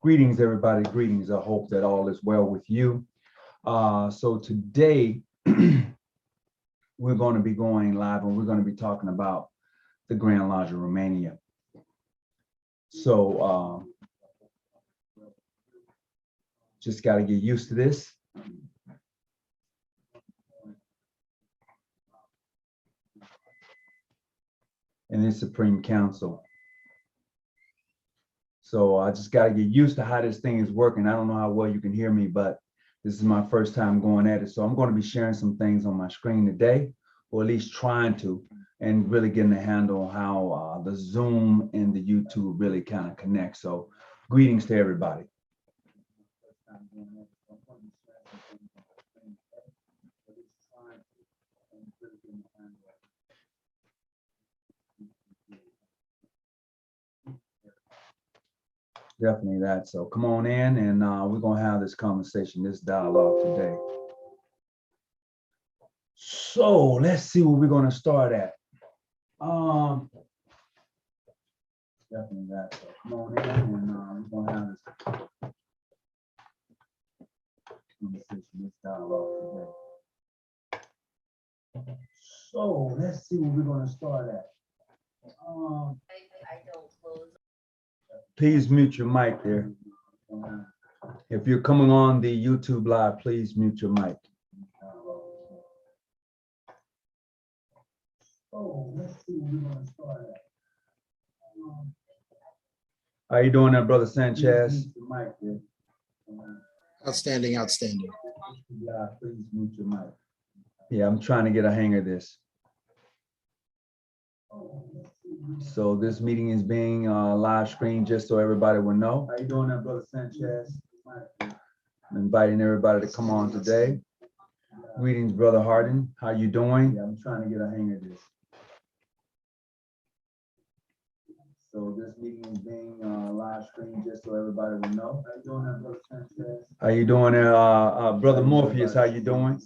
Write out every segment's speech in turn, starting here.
Greetings, everybody. Greetings. I hope that all is well with you. So today we're going to be going live and we're going to be talking about the Grand Lodge of Romania. So just got to get used to this. And the Supreme Council. So I just got to get used to how this thing is working. I don't know how well you can hear me, but this is my first time going at it. So I'm going to be sharing some things on my screen today, or at least trying to, and really getting a handle on how the Zoom and the YouTube really kind of connect. So greetings to everybody. Definitely that. So come on in and we're going to have this conversation, this dialogue today. So let's see where we're going to start at. Definitely that. So come on in and we're going to have this conversation, this dialogue today. So let's see where we're going to start at. I don't close. Please mute your mic there. If you're coming on the YouTube live, please mute your mic. Oh, let's see where we're going to start at. How you doing there, Brother Sanchez? Outstanding, outstanding. Yeah, please mute your mic. Yeah, I'm trying to get a hang of this. So this meeting is being live streamed just so everybody will know. How you doing there, Brother Sanchez? I'm inviting everybody to come on today. Greetings, Brother Harden. How you doing? Yeah, I'm trying to get a hang of this. So this meeting is being live streamed just so everybody will know. How you doing there, Brother Sanchez? How you doing there, Brother Morpheus? How you doing?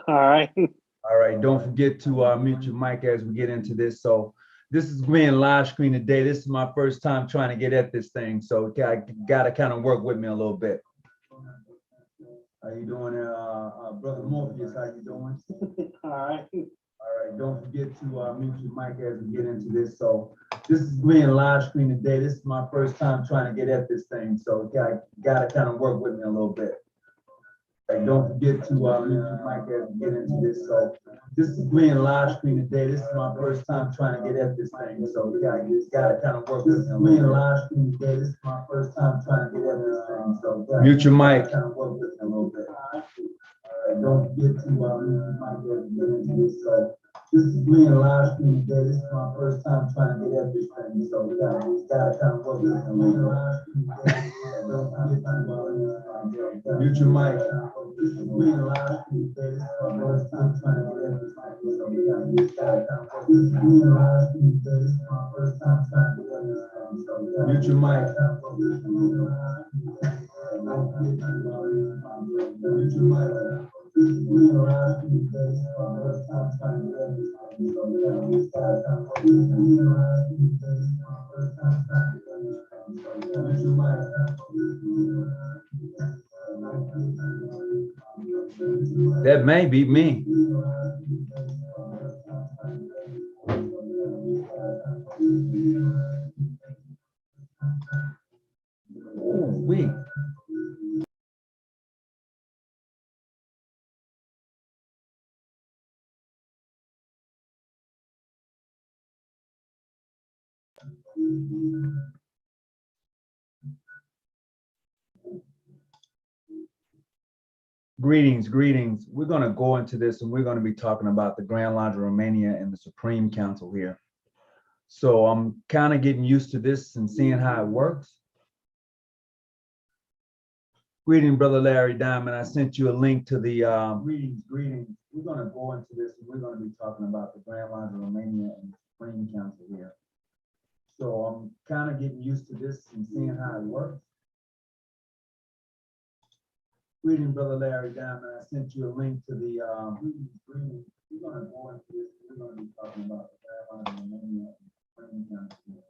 All right. All right, don't forget to mute your mic as we get into this. So this is being live stream today. This is my first time trying to get at this thing. So I got to kind of work with me a little bit. How you doing there, Brother Morpheus? How you doing? All right. All right, don't forget to mute your mic as we get into this. So this is being live stream today. This is my first time trying to get at this thing. So got to kind of work with me a little bit. Hey, don't forget to mute your mic as we get into this. So this is being live stream today. This is my first time trying to get at this thing. So we got to kind of work with me. Being live stream today. This is my first time trying to get at this thing. So mute your mic. Kind of work with me a little bit. All right, don't forget to mute your mic as we get into this. So this is being live stream today. This is my first time trying to get at this thing. So we got to kind of work with me a little bit. Don't forget to mute your mic. This is being live stream today. This is my first time trying to get at this thing. So we got to kind of work. This is being live stream today. This is my first time trying to get at this thing. So mute your mic. Mute your mic. This is being live stream today. This is my first time trying to get at this thing. So we got to kind of work. This is being live stream today. This is my first time trying to get at this thing. So mute your mic. That may be me. Oh, we. Greetings, greetings. We're going to go into this and we're going to be talking about the Grand Lodge of Romania and the Supreme Council here. So I'm kind of getting used to this and seeing how it works. Greetings, Brother Larry Diamond. I sent you a link to the greetings. We're going to go into this and we're going to be talking about the Grand Lodge of Romania and the Supreme Council here. So I'm kind of getting used to this and seeing how it works. Greetings, Brother Larry Diamond. I sent you a link to the greetings. We're going to go into this. We're going to be talking about the Grand Lodge of Romania and the Supreme Council here.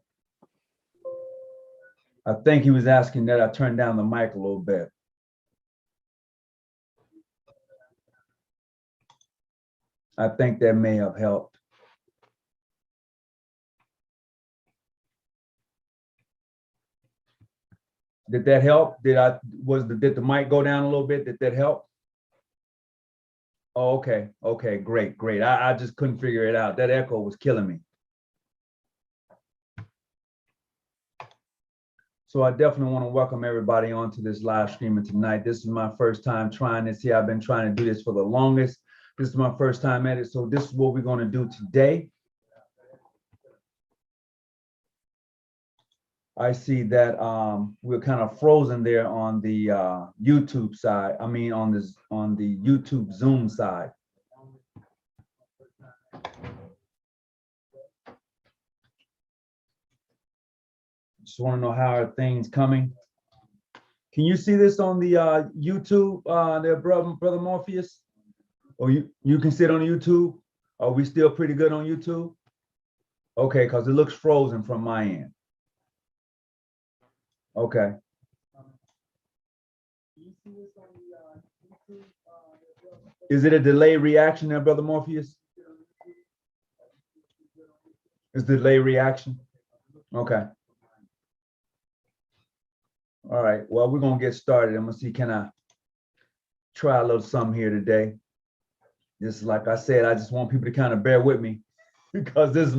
I think he was asking that I turn down the mic a little bit. I think that may have helped. Did that help? Did the mic go down a little bit? Did that help? Oh, okay. Okay, great, great. I just couldn't figure it out. That echo was killing me. So I definitely want to welcome everybody onto this live streaming tonight. This is my first time trying this here. I've been trying to do this for the longest. This is my first time at it. So this is what we're going to do today. I see that we're kind of frozen there on the YouTube side. I mean, on the YouTube Zoom side. Just want to know how are things coming. Can you see this on the YouTube, there, brother Morpheus? Or you can see it on YouTube? Are we still pretty good on YouTube? Okay, because it looks frozen from my end. Okay. Is it a delayed reaction there, brother Morpheus? Is the delay reaction? Okay. All right. Well, we're gonna get started. I'm gonna see, can I try a little something here today? Just like I said, I just want people to kind of bear with me because this is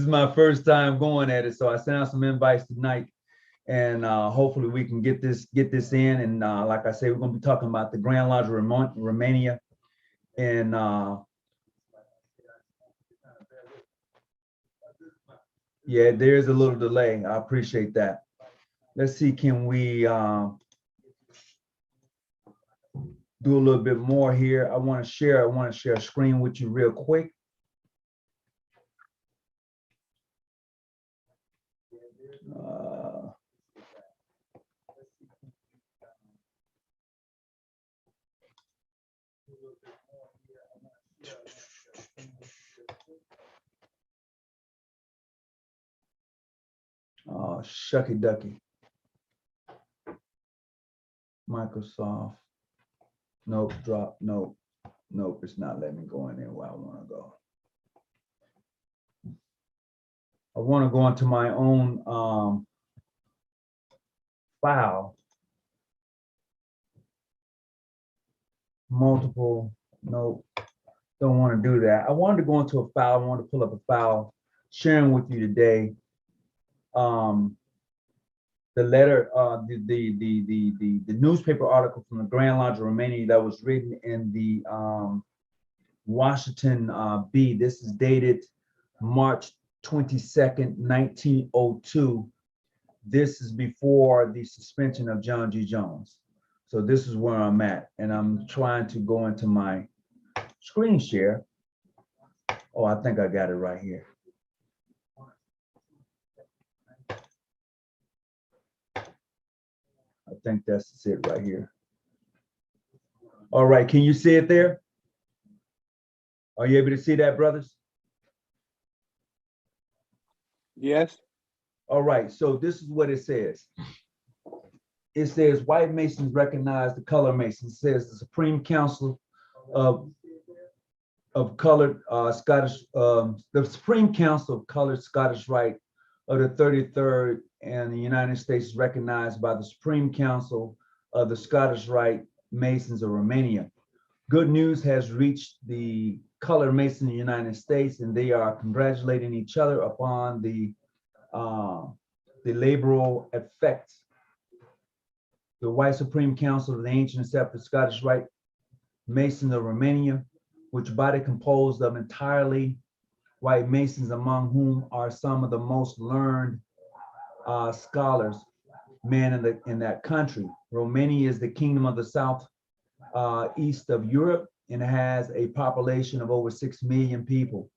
my first time going at it. So I sent out some invites tonight, and hopefully we can get this in. And like I say, we're gonna be talking about the Grand Lodge of Romania, and yeah, there's a little delay. I appreciate that. Let's see, can we do a little bit more here? I want to share a screen with you real quick. Oh, shucky ducky. Microsoft. Nope, drop, nope, it's not letting me go in there where I want to go. I want to go into my own file. Multiple, nope, don't want to do that. I wanted to go into a file. I want to pull up a file, sharing with you today. The letter, the newspaper article from the Grand Lodge of Romania that was written in the Washington Bee. This is dated March 22nd, 1902. This is before the suspension of John G. Jones. So this is where I'm at, and I'm trying to go into my screen share. Oh, I think I got it right here. I think that's it right here. All right, can you see it there? Are you able to see that, brothers? Yes. All right, so this is what it says. It says white Masons recognize the color Masons. It says the Supreme Council of Colored Scottish, the Supreme Council of Colored Scottish Rite of the 33rd and the United States is recognized by the Supreme Council of the Scottish Rite Masons of Romania. Good news has reached the colored Masons in the United States, and they are congratulating each other upon the laboral effects. The White Supreme Council of the Ancient and Separate Scottish Rite Masons of Romania, which body composed of entirely white Masons, among whom are some of the most learned scholars, men in that country. Romania is the kingdom of the south east of Europe and has a population of over 6 million people.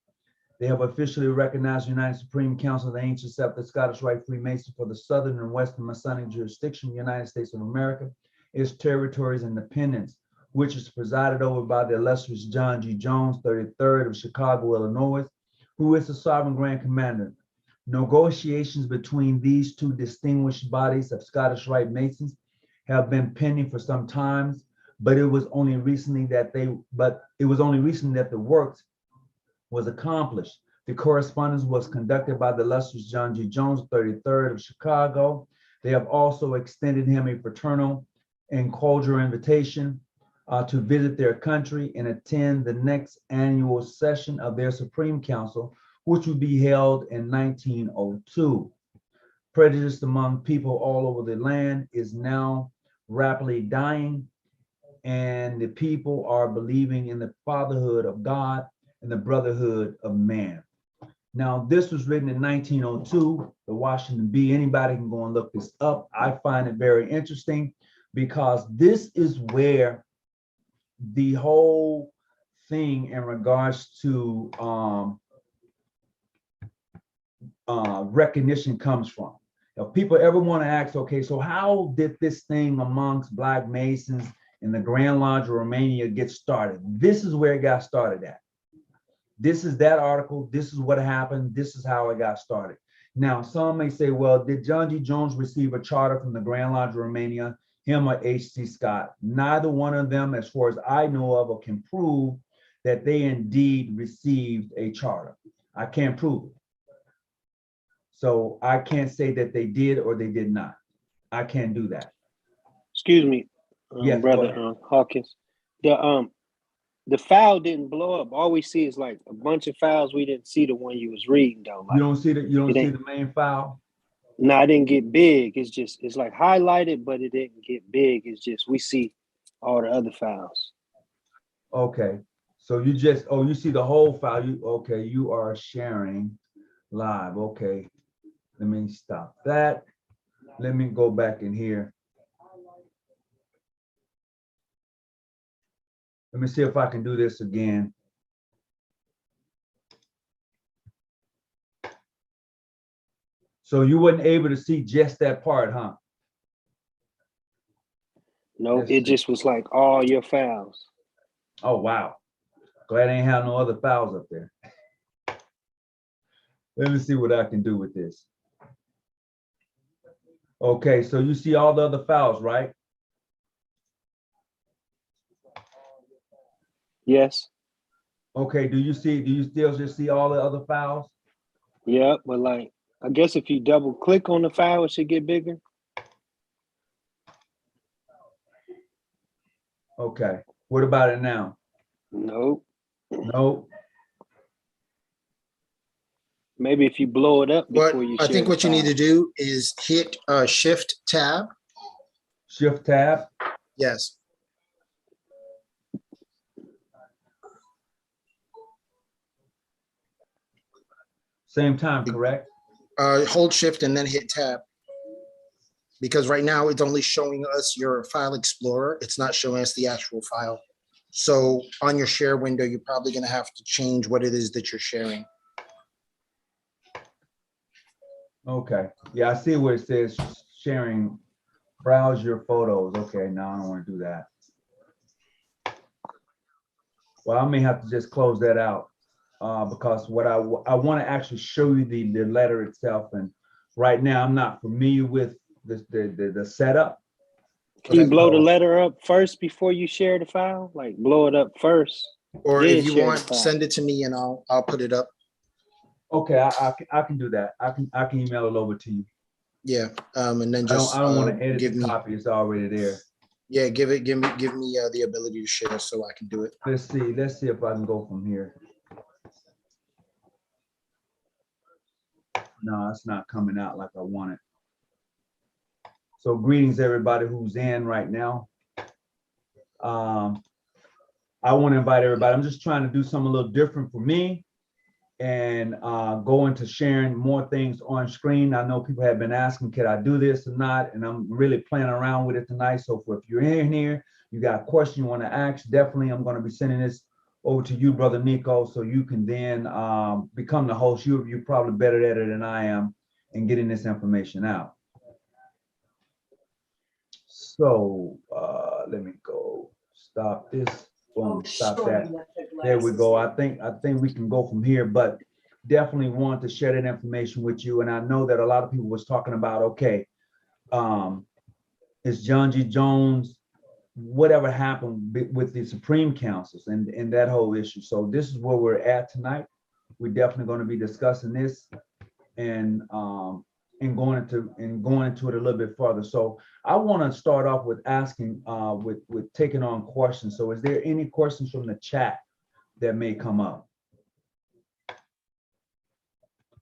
They have officially recognized the United Supreme Council of the Ancient Separate Scottish Rite Freemasons for the Southern and Western Masonic jurisdiction of the United States of America, its territories and independence, which is presided over by the illustrious John G. Jones, 33rd of Chicago, Illinois, who is the sovereign grand commander. Negotiations between these two distinguished bodies of Scottish Rite Masons have been pending for some time, but it was only recently that the works was accomplished. The correspondence was conducted by the illustrious John G. Jones, 33rd of Chicago. They have also extended him a fraternal and cordial invitation to visit their country and attend the next annual session of their Supreme Council, which will be held in 1902. Prejudice among people all over the land is now rapidly dying, and the people are believing in the fatherhood of God and the brotherhood of man. Now, this was written in 1902, the Washington Bee. Anybody can go and look this up. I find it very interesting because this is where the whole thing in regards to recognition comes from. If people ever want to ask, okay, so how did this thing amongst Black Masons in the Grand Lodge of Romania get started? This is where it got started at. This is that article. This is what happened. This is how it got started. Now, some may say, well, did John G. Jones receive a charter from the Grand Lodge of Romania, him or H.C. Scott? Neither one of them, as far as I know of, or can prove that they indeed received a charter. I can't prove it. So I can't say that they did or they did not. I can't do that. Excuse me, Yes, brother Hawkins. The file didn't blow up. All we see is like a bunch of files. We didn't see the one you was reading though. Like, you don't see the main file? No, I didn't get big. It's like highlighted, but it didn't get big. It's just we see all the other files. Okay. So you see the whole file. You are sharing live. Okay. Let me stop that. Let me go back in here. Let me see if I can do this again. So you weren't able to see just that part, huh? No, it just was like all your files. Oh, wow. Glad I ain't have no other files up there. Let me see what I can do with this. Okay, so you see all the other files, right? Yes. Okay, do you still just see all the other files? Yeah, but like, I guess if you double click on the file, it should get bigger. Okay, what about it now? Nope. Nope. Maybe if you blow it up before you share. I think what you need to do is hit Shift Tab. Shift Tab. Yes. Same time, correct? Hold Shift and then hit Tab. Because right now it's only showing us your file explorer. It's not showing us the actual file. So on your share window, you're probably going to have to change what it is that you're sharing. Okay. Yeah, I see where it says sharing, browse your photos. Okay, now I don't want to do that. Well, I may have to just close that out because what I want to actually show you the letter itself. And right now I'm not familiar with the setup. Can you blow the letter up first before you share the file? Like blow it up first. Or if you want, send it to me and I'll put it up. Okay, I can do that. I can email it over to you. Yeah, and then just I don't want to edit the copy. It's already there. Yeah, give me the ability to share so I can do it. Let's see if I can go from here. No, it's not coming out like I want it. So greetings everybody who's in right now. I want to invite everybody. I'm just trying to do something a little different for me and go into sharing more things on screen. I know people have been asking, can I do this or not? And I'm really playing around with it tonight. So if you're in here, you got a question you want to ask, definitely I'm going to be sending this over to you, Brother Nico, so you can then become the host. You're probably better at it than I am in getting this information out. So let me go stop this. Boom, stop that. There we go. I think we can go from here, but definitely want to share that information with you. And I know that a lot of people was talking about, okay, is John G. Jones, whatever happened with the Supreme Councils and that whole issue. So this is where we're at tonight. We're definitely going to be discussing this and going into it a little bit further. So I want to start off with asking, with taking on questions. So is there any questions from the chat that may come up?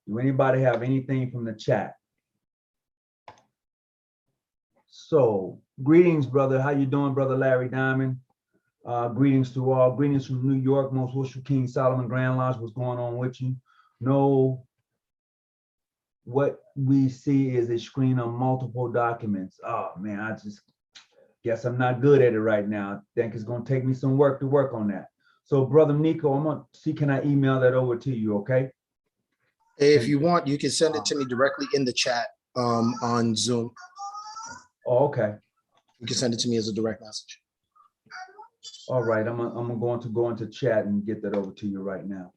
Do anybody have anything from the chat? So greetings, brother. How you doing, brother Larry Diamond? Greetings to all. Greetings from New York, Most Worshipful King Solomon Grand Lodge. What's going on with you? No, what we see is a screen of multiple documents. Oh man, I just guess I'm not good at it right now. I think it's going to take me some work to work on that. So brother Nico, I'm going to see, can I email that over to you? Okay. If you want, you can send it to me directly in the chat on Zoom. Oh, okay. You can send it to me as a direct message. All right. I'm going to go into chat and get that over to you right now.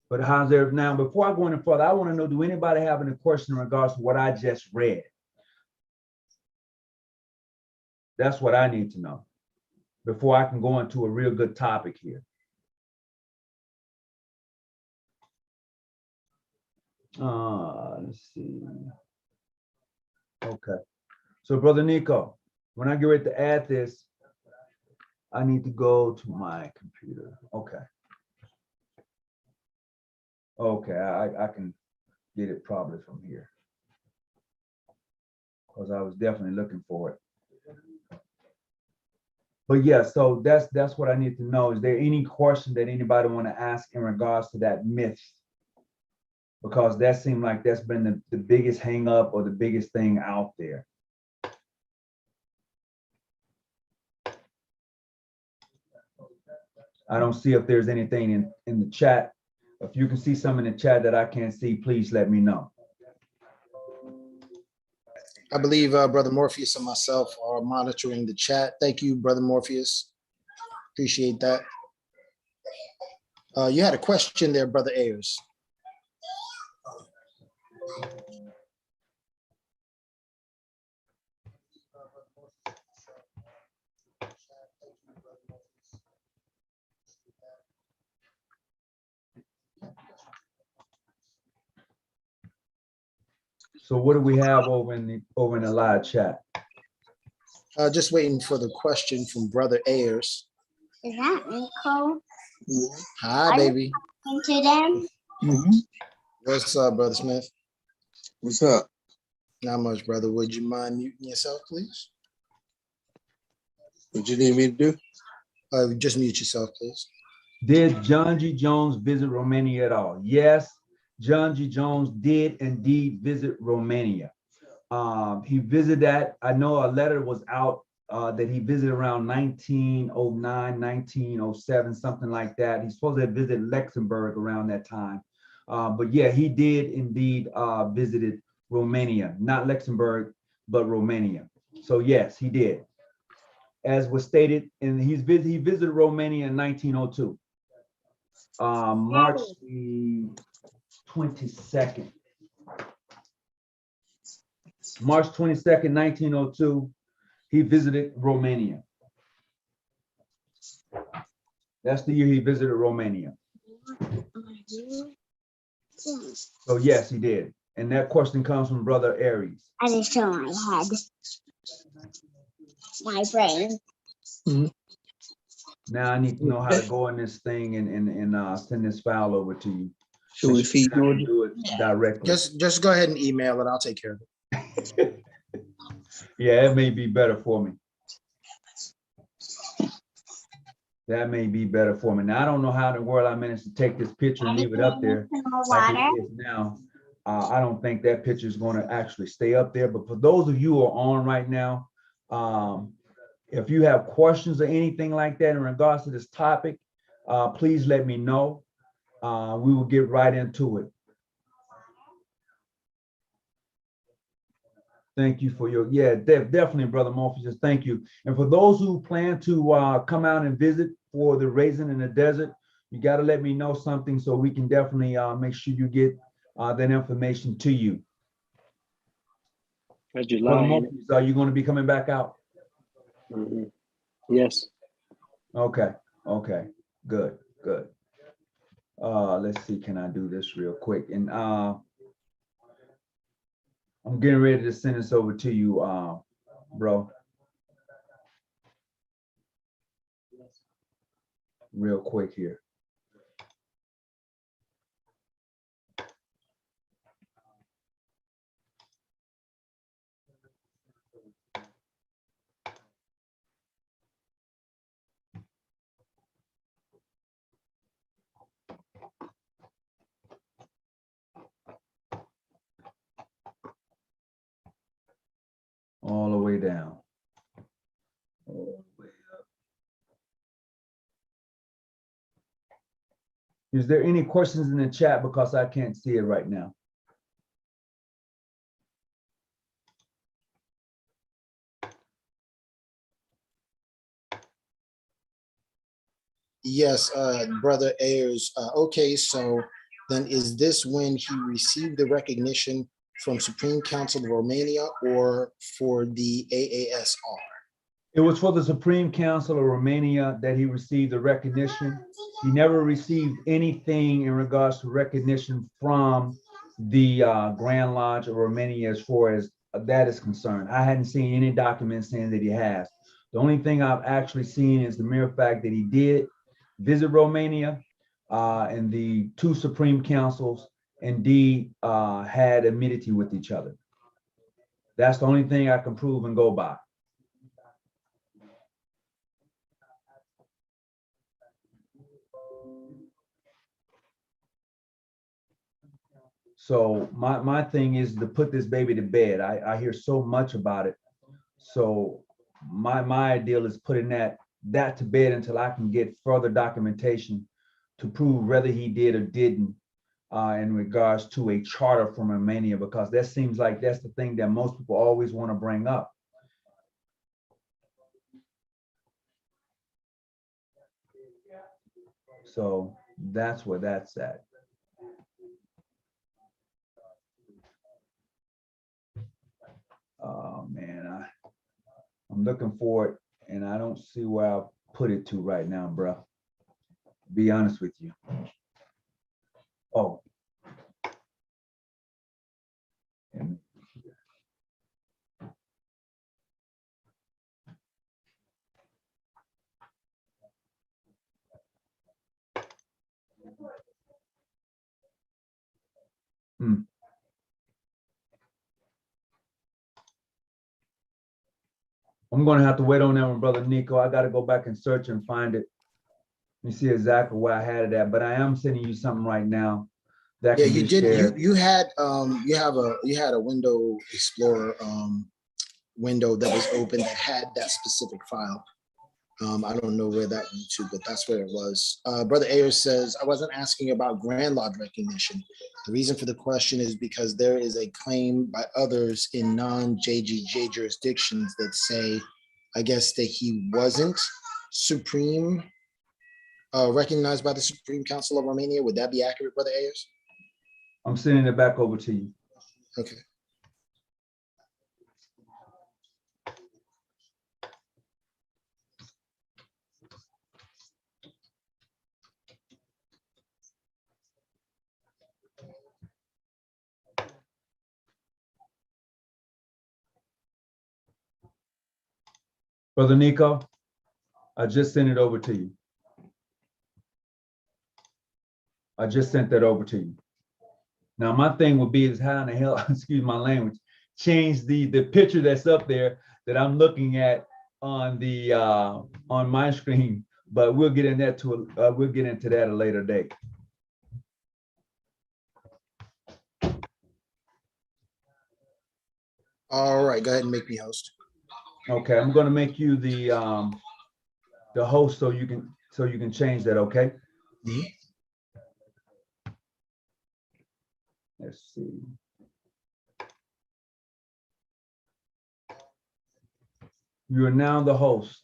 But how's there now? Before I go any further, I want to know, do anybody have any question in regards to what I just read? That's what I need to know before I can go into a real good topic here. Let's see. Okay. So brother Nico, when I get ready to add this, I need to go to my computer. Okay. Okay, I can get it probably from here, because I was definitely looking for it. But yeah, so that's what I need to know. Is there any question that anybody want to ask in regards to that myth? Because that seemed like that's been the biggest hang up or the biggest thing out there. I don't see if there's anything in the chat. If you can see some in the chat that I can't see, please let me know. I believe Brother Morpheus and myself are monitoring the chat. Thank you, Brother Morpheus. Appreciate that. You had a question there, Brother Ayers. So what do we have over in the live chat? Just waiting for the question from Brother Ayers. Is that Nico? Hi, baby. Into them? What's up, Brother Smith? What's up? Not much, brother. Would you mind muting yourself, please? What you need me to do? Just mute yourself, please. Did John G. Jones visit Romania at all? Yes, John G. Jones did indeed visit Romania. He visited that. I know a letter was out that he visited around 1909, 1907, something like that. He's supposed to have visited Luxembourg around that time. But yeah, he did indeed visited Romania, not Luxembourg, but Romania. So yes, he did. As was stated, and he visited Romania in 1902. March the 22nd. March 22nd, 1902, he visited Romania. That's the year he visited Romania. So yes, he did. And that question comes from Brother Aries. I just show my head. My brain. Now I need to know how to go in this thing and send this file over to you. Should we feed you? Do it directly. Just go ahead and email it. I'll take care of it. Yeah, it may be better for me. That may be better for me. Now, I don't know how in the world I managed to take this picture and leave it up there like it is now. I don't think that picture is going to actually stay up there. But for those of you who are on right now, if you have questions or anything like that in regards to this topic, please let me know. We will get right into it. Thank you for your, definitely, Brother Morpheus, thank you. And for those who plan to come out and visit for the Raising in the Desert, you got to let me know something so we can definitely make sure you get that information to you. That's Brother July, ain't it? Morpheus, are you going to be coming back out? Mhm. Yes. Okay, okay, good, good. Let's see, can I do this real quick? And I'm getting ready to send this over to you, bro. Real quick here. All the way down. All the way up. Is there any questions in the chat because I can't see it right now? Yes, Brother Ayers. Okay, so then is this when he received the recognition from Supreme Council of Romania or for the AASR? It was for the Supreme Council of Romania that he received the recognition. He never received anything in regards to recognition from the Grand Lodge of Romania as far as that is concerned. I hadn't seen any documents saying that he has. The only thing I've actually seen is the mere fact that he did visit Romania and the two Supreme Councils indeed had amity with each other. That's the only thing I can prove and go by. So my thing is to put this baby to bed. I hear so much about it. So my ideal is putting that to bed until I can get further documentation to prove whether he did or didn't in regards to a charter from Romania, because that seems like that's the thing that most people always want to bring up. So that's where that's at. Oh man, I'm looking for it and I don't see where I'll put it to right now, bro. Be honest with you. Oh. Hmm. I'm gonna have to wait on that one, brother Nico. I gotta go back and search and find it. Let me see exactly where I had it at, but I am sending you something right now that Yeah, can you be did. shared. You had you had a window explorer window that was open that had that specific file. I don't know where that went to, but that's where it was. Brother Ayers says, I wasn't asking about Grand Lodge recognition. The reason for the question is because there is a claim by others in non-JGJ jurisdictions that say, I guess, that he wasn't supreme, recognized by the Supreme Council of Romania. Would that be accurate, Brother Ayers? I'm sending it back over to you. Okay. Brother Nico, I just sent it over to you. I just sent that over to you. Now, my thing would be is how in the hell, excuse my language, change the picture that's up there that I'm looking at on the on my screen, but we'll get in that we'll get into that at a later date. All right, go ahead and make me host. Okay, I'm going to make you the host so you can change that. Okay. Mhm. Let's see. You are now the host.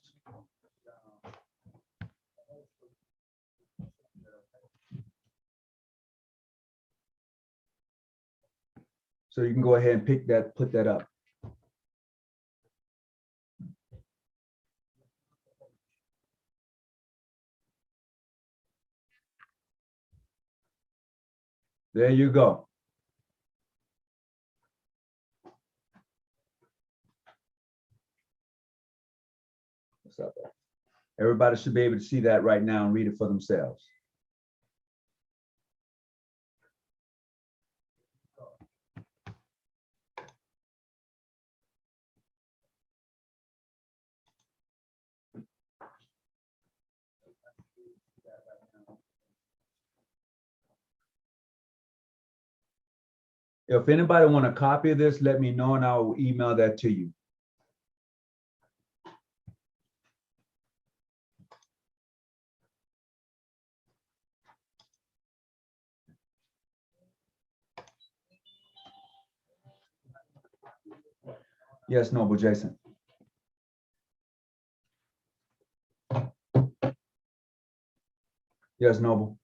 So you can go ahead and put that up. There you go. What's up? Everybody should be able to see that right now and read it for themselves. If anybody want a copy of this, let me know and I'll email that to you. Yes, Noble Jason. Yes, Noble.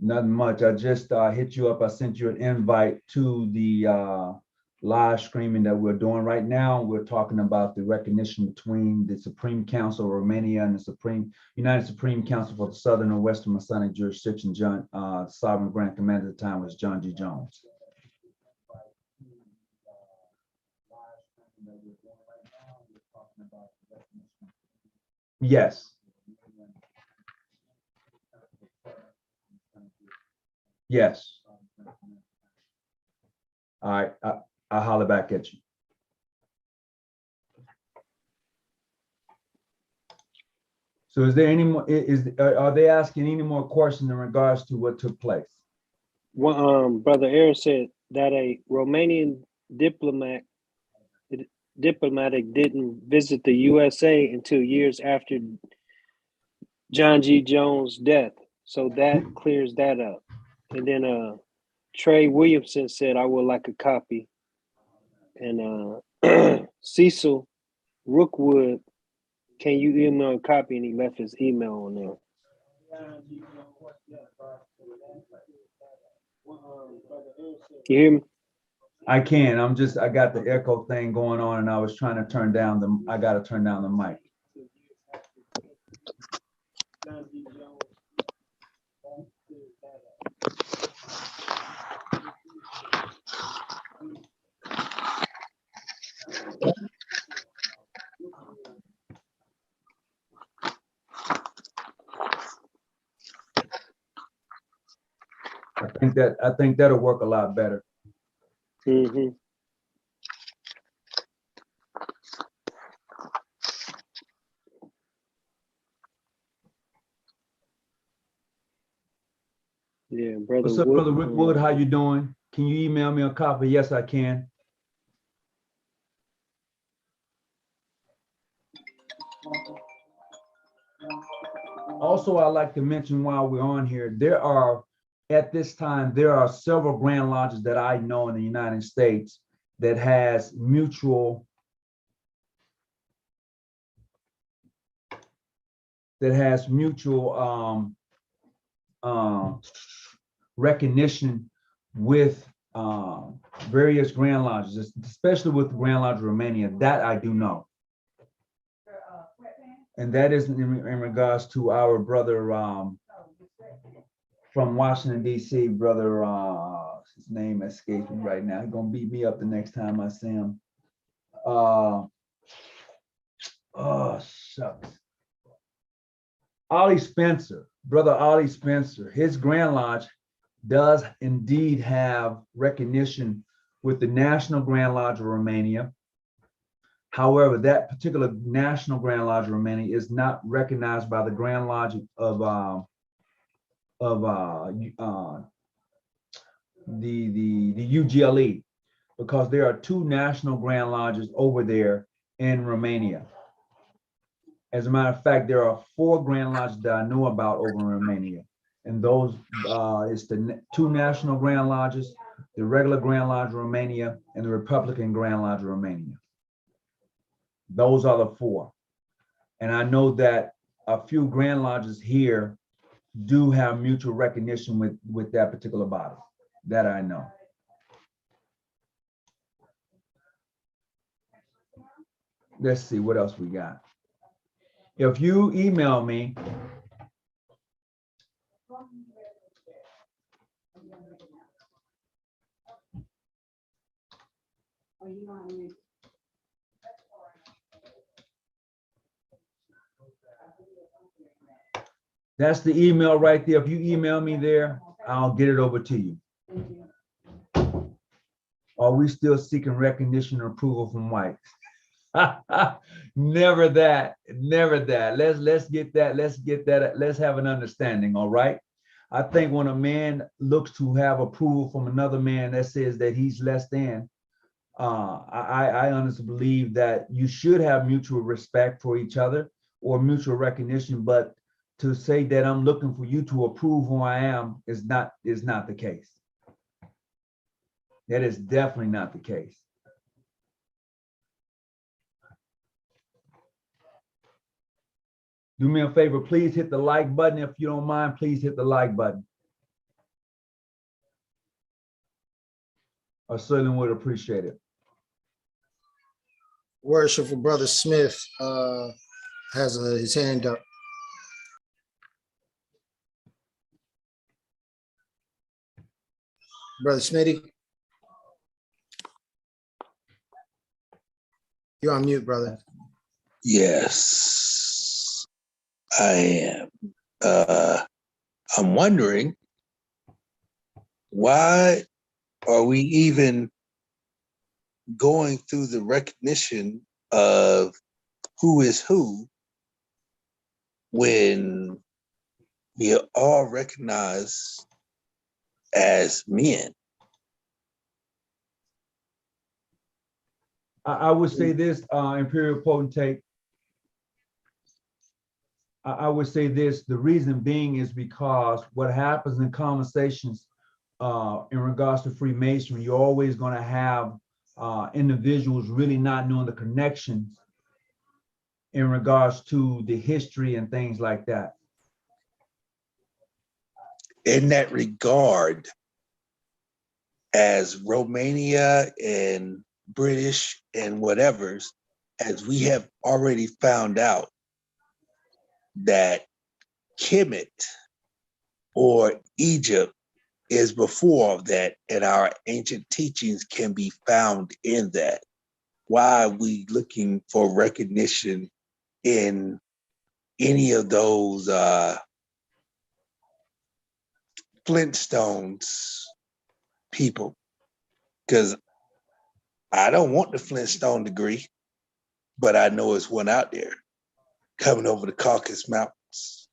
Nothing much. I just hit you up. I sent you an invite to the live streaming that we're doing right now. We're talking about the recognition between the Supreme Council of Romania and the United Supreme Council for the Southern and Western Masonic Jurisdiction. Sovereign Grand Commander at the time was John G. Jones. Yes. Yes. All right, I'll holler back at you. So is there any more, are they asking any more questions in regards to what took place? Well, Brother Eric said that a Romanian diplomatic didn't visit the USA until years after John G. Jones' death. So that clears that up. And then Trey Williamson said, I would like a copy. And Cecil Rookwood, can you email a copy? And he left his email on there. You hear me? I can. I got the echo thing going on and I was trying to turn down I got to turn down the mic. I think that'll work a lot better. Mm-hmm. Yeah, brother. What's up, Brother Rick Wood? How you doing? Can you email me a copy? Yes, I can. Also, I'd like to mention while we're on here, at this time, there are several Grand Lodges that I know in the United States that has mutual recognition with various Grand Lodges, especially with the Grand Lodge of Romania. That I do know. And that is in regards to our brother from Washington, D.C., brother, his name escapes me right now. He's gonna beat me up the next time I see him. Oh, shucks. Ollie Spencer, brother Ollie Spencer, his Grand Lodge does indeed have recognition with the National Grand Lodge of Romania. However, that particular National Grand Lodge of Romania is not recognized by the Grand Lodge of the UGLE, because there are two National Grand Lodges over there in Romania. As a matter of fact, there are 4 Grand Lodges that I know about over in Romania. And those is the 2 National Grand Lodges, the regular Grand Lodge of Romania, and the Republican Grand Lodge of Romania. Those are the 4. And I know that a few Grand Lodges here do have mutual recognition with that particular body. That I know. Let's see what else we got. If you email me, that's the email right there. If you email me there, I'll get it over to you. Are we still seeking recognition and approval from whites? Never that, never that. Let's get that. Let's have an understanding. All right. I think when a man looks to have approval from another man that says that he's less than, I honestly believe that you should have mutual respect for each other or mutual recognition. But to say that I'm looking for you to approve who I am is not the case. That is definitely not the case. Do me a favor, please hit the like button. If you don't mind, please hit the like button. I certainly would appreciate it. Worshipful Brother Smith has his hand up. Brother Smitty. You're on mute, brother. Yes, I am. I'm wondering, why are we even going through the recognition of who is who when we are all recognized as men? I would say this, Imperial Potentate. I would say this, the reason being is because what happens in conversations in regards to Freemasonry, you're always going to have individuals really not knowing the connections in regards to the history and things like that. In that regard, as Romania and British and whatever's, as we have already found out that Kemet or Egypt is before all that, and our ancient teachings can be found in that. Why are we looking for recognition in any of those Flintstones people? Because I don't want the Flintstone degree, but I know it's one out there coming over the Caucasus Mountains.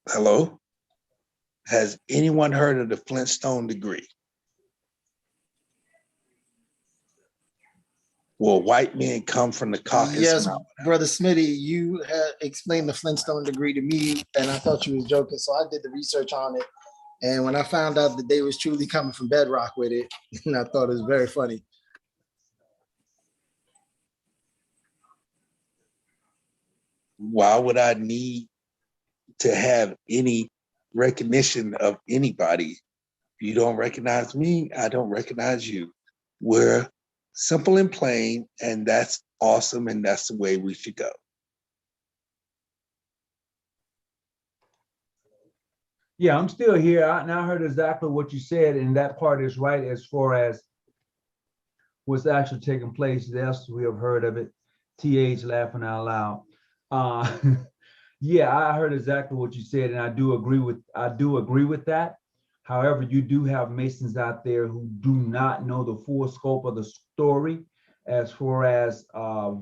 Hello? Has anyone heard of the Flintstone degree? Will white men come from the Caucasus Yes, Mountains? Brother Smitty, you had explained the Flintstone degree to me, and I thought you was joking, so I did the research on it. And when I found out that they was truly coming from bedrock with it, and I thought it was very funny. Why would I need to have any recognition of anybody? If you don't recognize me, I don't recognize you. We're simple and plain, and that's awesome, and that's the way we should go. Yeah, I'm still here. And I heard exactly what you said, and that part is right as far as what's actually taking place. Yes, we have heard of it. TH laughing out loud. Yeah, I heard exactly what you said, and I do agree with that. However, you do have Masons out there who do not know the full scope of the story, as far as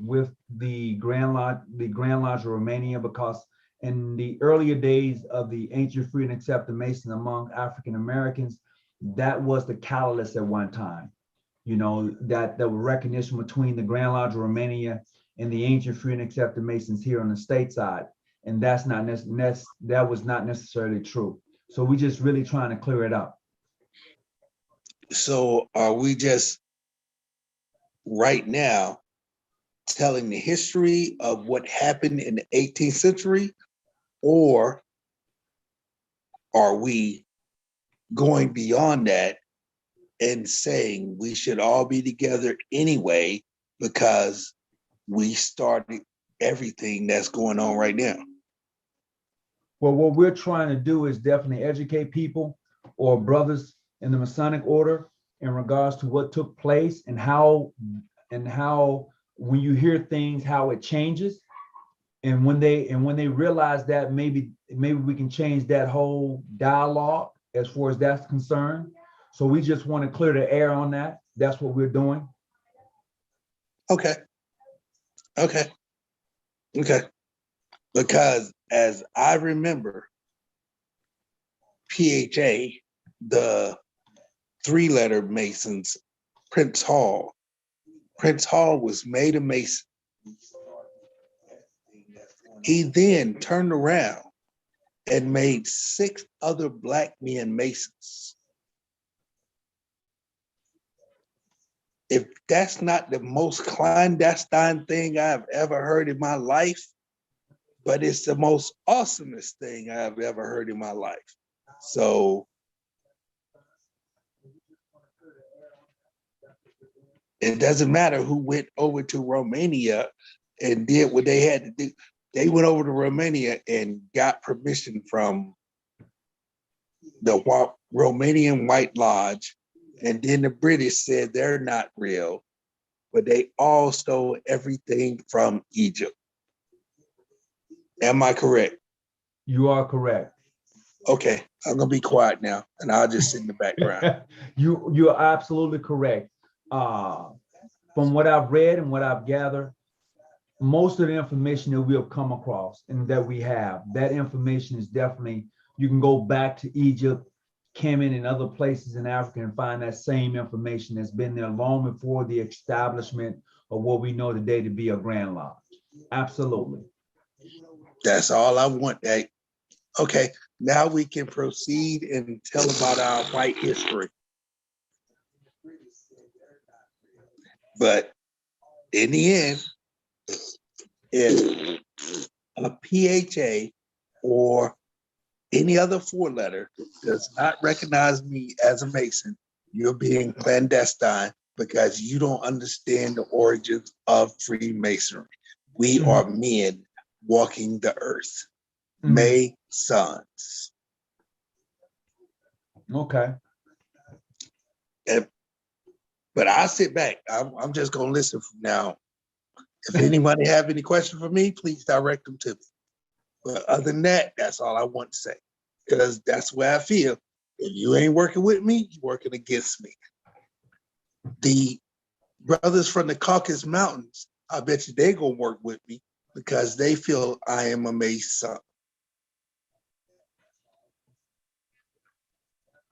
with the Grand Lodge of Romania, because in the earlier days of the ancient free and accepted Mason among African Americans, that was the catalyst at one time. You know, that there was recognition between the Grand Lodge of Romania and the ancient free and accepted Masons here on the stateside. And that was not necessarily true. So we just really trying to clear it up. So are we just right now telling the history of what happened in the 18th century, or are we going beyond that and saying we should all be together anyway because we started everything that's going on right now? Well, what we're trying to do is definitely educate people or brothers in the Masonic order in regards to what took place and how when you hear things, how it changes. And when they realize that maybe we can change that whole dialogue as far as that's concerned. So we just want to clear the air on that. That's what we're doing. Okay. Because as I remember, PHA, the 3-letter Masons, Prince Hall was made a Mason. He then turned around and made 6 other Black men Masons. If that's not the most clandestine thing I've ever heard in my life, but it's the most awesomest thing I've ever heard in my life. So it doesn't matter who went over to Romania and did what they had to do. They went over to Romania and got permission from the Romanian White Lodge. And then the British said they're not real, but they all stole everything from Egypt. Am I correct? You are correct. Okay, I'm gonna be quiet now, and I'll just sit in the background. You're absolutely correct. From what I've read and what I've gathered, most of the information that we've come across and that we have, that information is definitely, you can go back to Egypt, Yemen, and other places in Africa and find that same information that's been there long before the establishment of what we know today to be a Grand Lodge. Absolutely. That's all I want. Okay, now we can proceed and tell about our white history. But in the end, if a PHA or any other 4-letter does not recognize me as a Mason, you're being clandestine because you don't understand the origins of Freemasonry. We are men walking the earth. Masons. Okay. But I sit back. I'm just going to listen from now. If anybody have any questions for me, please direct them to me. But other than that, that's all I want to say. Because that's where I feel. If you ain't working with me, you're working against me. The brothers from the Caucasus Mountains, I bet you they're going to work with me because they feel I am a Mason.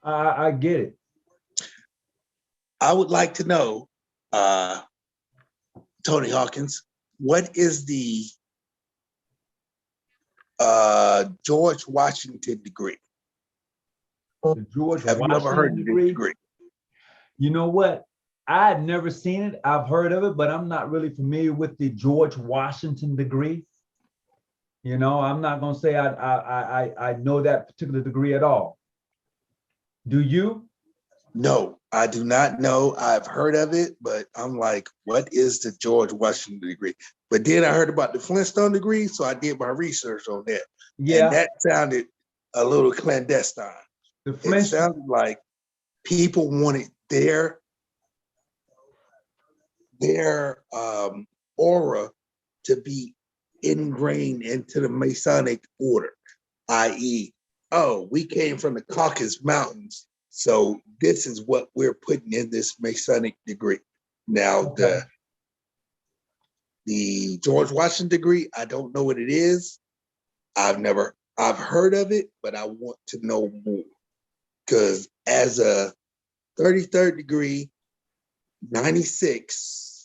I get it. I would like to know, Tony Hawkins, what is the George Washington degree? The George Have you ever heard of this degree? You know what? I had never seen it. I've heard of it, but I'm not really familiar with the George Washington degree. You know, I'm not gonna say I know that particular degree at all. Do you? No, I do not know. I've heard of it, but I'm like, what is the George Washington degree? But then I heard about the Flintstone degree, so I did my research on that. Yeah. And that sounded a little clandestine. It sounded like people wanted their aura to be ingrained into the Masonic order, i.e., oh, we came from the Caucasus Mountains, so this is what we're putting in this Masonic degree. Now, Okay. the George Washington degree, I don't know what it is. I've heard of it, but I want to know more. Because as a 33rd degree, 95th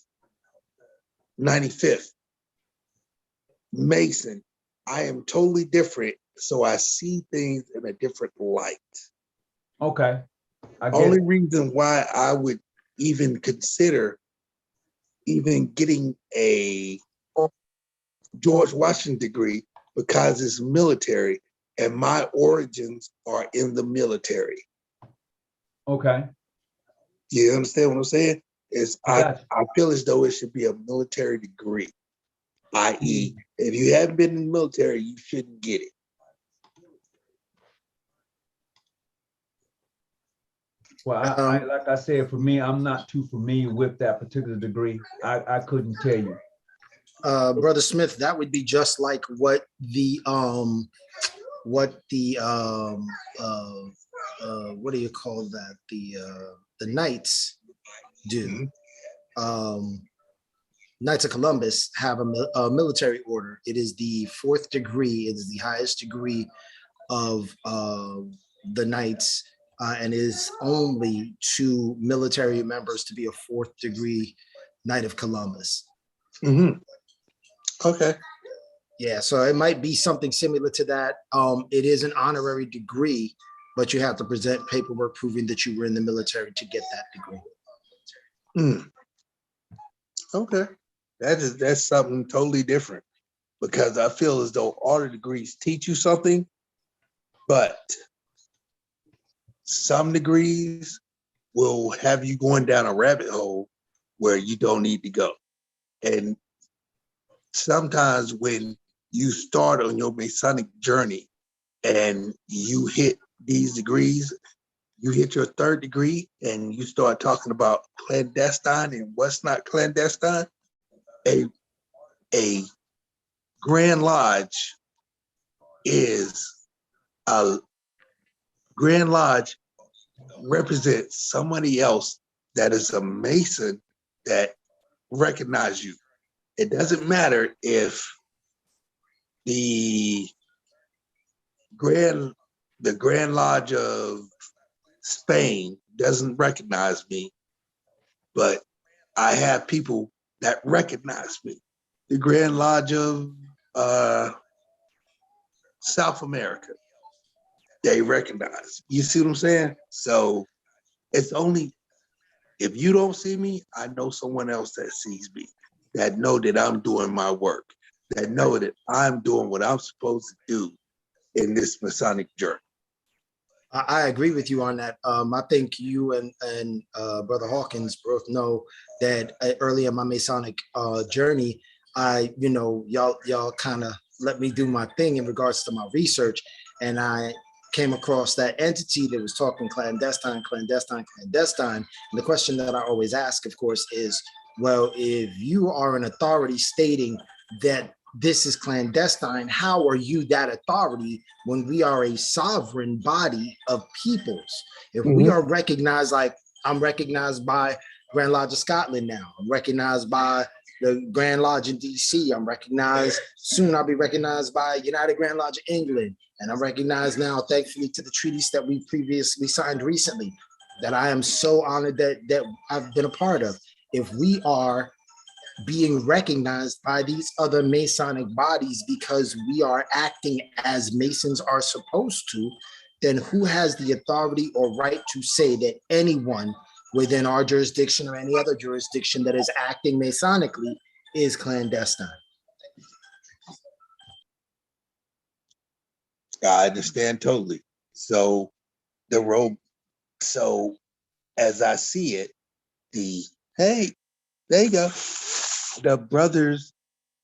Mason, I am totally different. So I see things in a different light. Okay. Only reason why I would even consider even getting a George Washington degree because it's military and my origins are in the military. Okay. You understand what I'm saying? I Gotcha. feel as though it should be a military degree, i.e., if you haven't been in the military, you shouldn't get it. Well, like I said, for me, I'm not too familiar with that particular degree. I couldn't tell you. Brother Smith, that would be just like what the what do you call that? The Knights do. Knights of Columbus have a military order. It is the fourth degree. It is the highest degree of the Knights, and is only to military members to be a fourth degree Knight of Columbus. Mm-hmm. Okay. Yeah, so it might be something similar to that. It is an honorary degree, but you have to present paperwork proving that you were in the military to get that degree. Okay. That's something totally different, because I feel as though all the degrees teach you something, but some degrees will have you going down a rabbit hole where you don't need to go. And sometimes when you start on your Masonic journey and you hit these degrees, you hit your third degree and you start talking about clandestine and what's not clandestine. A Grand Lodge represents somebody else that is a Mason that recognize you. It doesn't matter if the Grand Lodge of Spain doesn't recognize me, but I have people that recognize me. The Grand Lodge of South America, they recognize. You see what I'm saying? So it's only, if you don't see me, I know someone else that sees me, that know that I'm doing my work, that know that I'm doing what I'm supposed to do in this Masonic journey. I agree with you on that. I think you and Brother Hawkins both know that early in my Masonic journey, y'all kind of let me do my thing in regards to my research, and I came across that entity that was talking clandestine. And the question that I always ask, of course, is, well, if you are an authority stating that this is clandestine, how are you that authority when we are a sovereign body of peoples? If we are recognized, like I'm recognized by Grand Lodge of Scotland now, I'm recognized by the Grand Lodge in DC, I'm recognized, soon I'll be recognized by United Grand Lodge of England, and I'm recognized now, thankfully, to the treaties that we previously signed recently, that I am so honored that I've been a part of. If we are being recognized by these other Masonic bodies because we are acting as Masons are supposed to, then who has the authority or right to say that anyone within our jurisdiction or any other jurisdiction that is acting Masonically is clandestine? I understand totally. So as I see it, hey, there you go. The brothers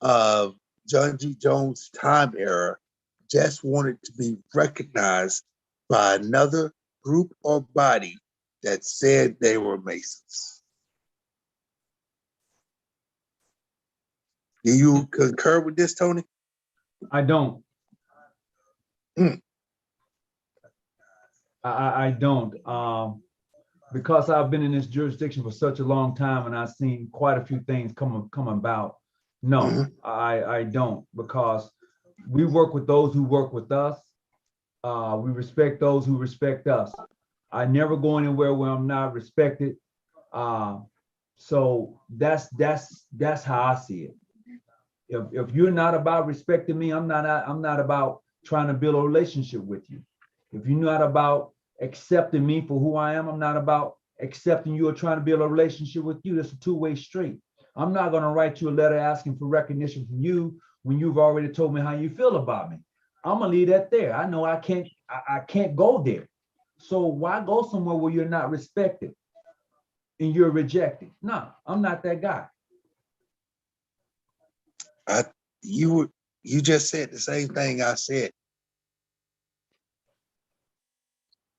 of John G. Jones' time era just wanted to be recognized by another group or body that said they were Masons. Do you concur with this, Tony? I don't. I don't. Because I've been in this jurisdiction for such a long time and I've seen quite a few things come about. No, I don't, because we work with those who work with us. We respect those who respect us. I never go anywhere where I'm not respected. So that's how I see it. If you're not about respecting me, I'm not about trying to build a relationship with you. If you're not about accepting me for who I am, I'm not about accepting you or trying to build a relationship with you. It's a two-way street. I'm not going to write you a letter asking for recognition from you when you've already told me how you feel about me. I'm gonna leave that there. I know I can't go there. So why go somewhere where you're not respected and you're rejected? No, I'm not that guy. You just said the same thing I said.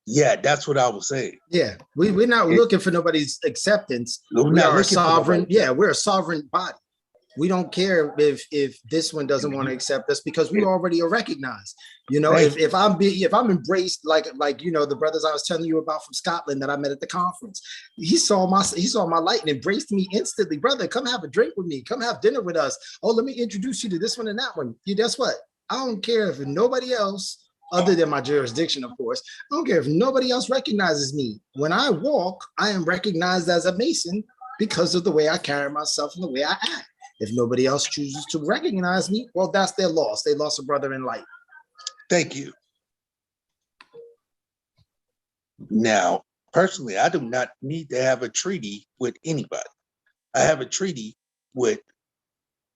Yeah, that's what I was saying. Yeah, we're not looking for nobody's acceptance. We're We not are a looking for sovereign. nobody. Yeah, we're a sovereign body. We don't care if this one doesn't want to accept us because we already are recognized. You know, if I'm embraced like the brothers I was telling you about from Scotland that I met at the conference, he saw my light and embraced me instantly. Brother, come have a drink with me. Come have dinner with us. Oh, let me introduce you to this one and that one. Guess what? I don't care if nobody else, other than my jurisdiction, of course, I don't care if nobody else recognizes me. When I walk, I am recognized as a Mason because of the way I carry myself and the way I act. If nobody else chooses to recognize me, well, that's their loss. They lost a brother in light. Thank you. Now, personally, I do not need to have a treaty with anybody. I have a treaty with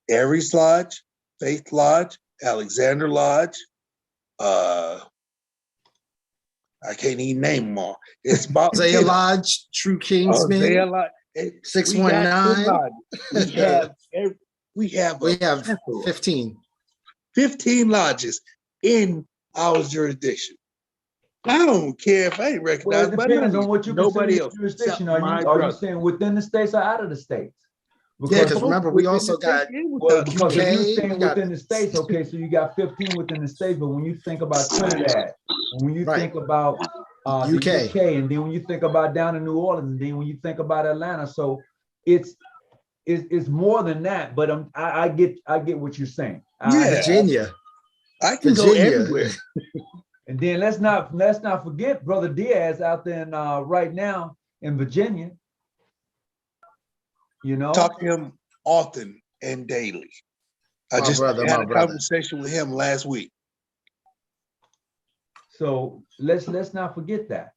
Aries Lodge, Faith Lodge, Alexander Lodge. I can't even name them all. It's about Isaiah Lodge, True Kingsman. Isaiah Lodge. 619. We have 15. 15 lodges in our jurisdiction. I don't care if I ain't Well, recognized it by depends on what you consider nobody your else. jurisdiction. except my Are you brother. saying within the states or out of the states? Yeah, because remember, we Within also the state got and Well, without because the if state. you're we saying got- within the states, okay, so you got 15 within the states, but when you think about Trinidad, when you Right. think about the UK. UK, and then when you think about down in New Orleans, and then when you think about Atlanta, so it's more than that. But I get what you're saying. Yeah. Virginia. I can go everywhere. And then let's not forget Brother Diaz out there in, right now in Virginia. You know, Talk to him often and daily. I My just brother, had my a brother. conversation with him last week. so let's not forget that.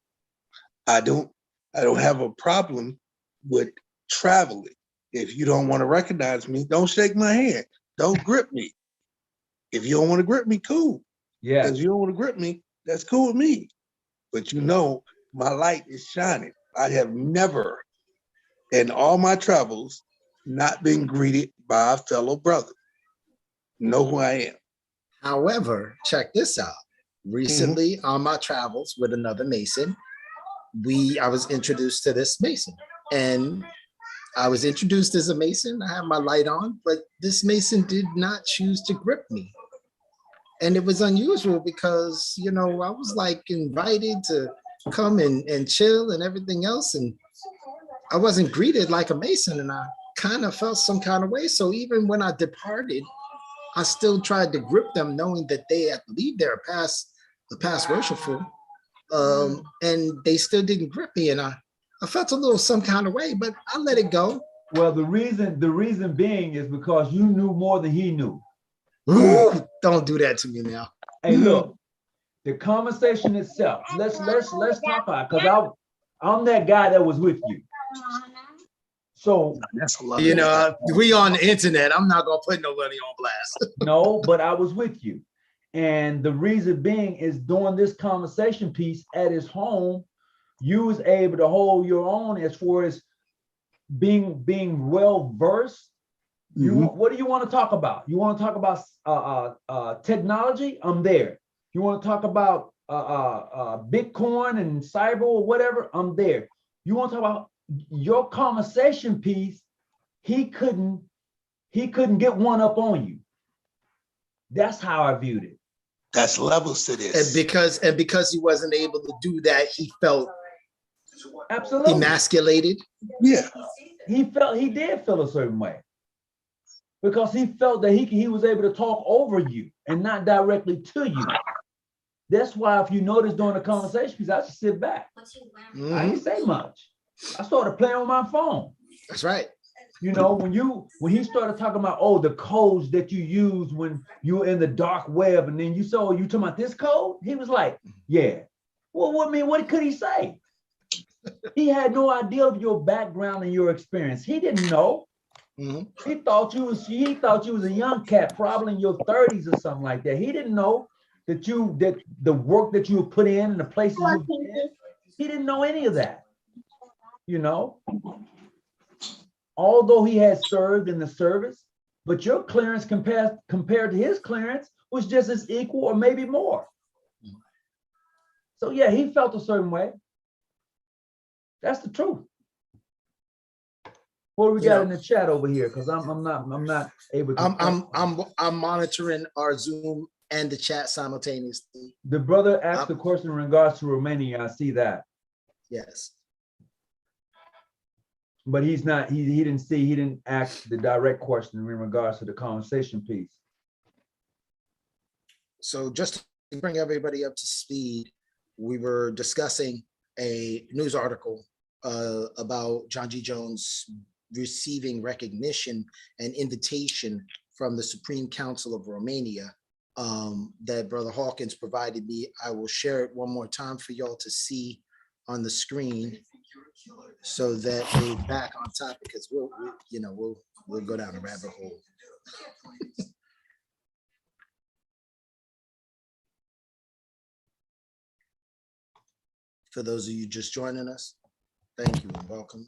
I don't have a problem with traveling. If you don't want to recognize me, don't shake my hand. Don't grip me. If you don't want to grip me, cool. Yeah. If you don't want to grip me, that's cool with me. But my light is shining. I have never, in all my travels, not been greeted by a fellow brother. Know who I am. However, check this out. Recently on my travels with another Mason, I was introduced to this Mason. And I was introduced as a Mason. I had my light on, but this Mason did not choose to grip me. And it was unusual because, I was like invited to come and chill and everything else. And I wasn't greeted like a Mason, and I kind of felt some kind of way. So even when I departed, I still tried to grip them, knowing that they had to leave there past worshipful. And they still didn't grip me. And I felt a little some kind of way, but I let it go. Well, the reason being is because you knew more than he knew. Ooh, don't do that to me now. Hey, look, the conversation itself. Let's talk about it, because I'm that guy that was with you. So That's a lot. We on the internet. I'm not gonna put nobody on blast. no, but I was with you. And the reason being is during this conversation piece at his home, you was able to hold your own as far as being well versed. What do you want to talk about? You want to talk about technology? I'm there. You want to talk about Bitcoin and cyber or whatever? I'm there. You want to talk about your conversation piece? He couldn't get one up on you. That's how I viewed it. That's levels to this. And because he wasn't able to do that, he felt Absolutely emasculated. Yeah. He did feel a certain way because he felt that he was able to talk over you and not directly to you. That's why if you notice during the conversation, because I just sit back. I didn't say much. I started playing on my phone. That's right. When he started talking about, the codes that you use when you're in the dark web, and then you talking about this code? He was like, yeah. Well, what could he say? He had no idea of your background and your experience. He didn't know. Mhm. He thought you was a young cat, probably in your 30s or something like that. He didn't know that the work that you would put in and the places you would been. He didn't know any of that, you know. Although he had served in the service, but your clearance compared to his clearance was just as equal or maybe more. So yeah, he felt a certain way. That's the truth. What do we got in the chat over here? Because I'm not able to. I'm monitoring our Zoom and the chat simultaneously. The brother asked a question in regards to Romania. I see that. Yes. But he didn't ask the direct question in regards to the conversation piece. So just to bring everybody up to speed, we were discussing a news article about John G. Jones receiving recognition and invitation from the Supreme Council of Romania that Brother Hawkins provided me. I will share it one more time for y'all to see on the screen so that we're back on topic, because we'll go down a rabbit hole. For those of you just joining us, thank you and welcome.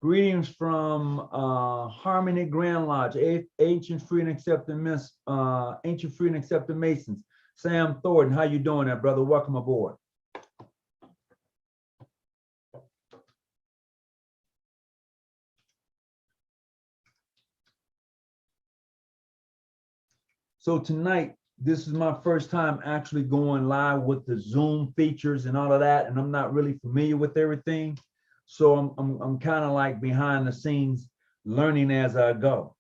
Greetings from Harmony Grand Lodge, Ancient Free and Accepted Masons. Sam Thornton, how you doing there, brother? Welcome aboard. So tonight, this is my first time actually going live with the Zoom features and all of that, and I'm not really familiar with everything. So I'm kind of like behind the scenes learning as I go.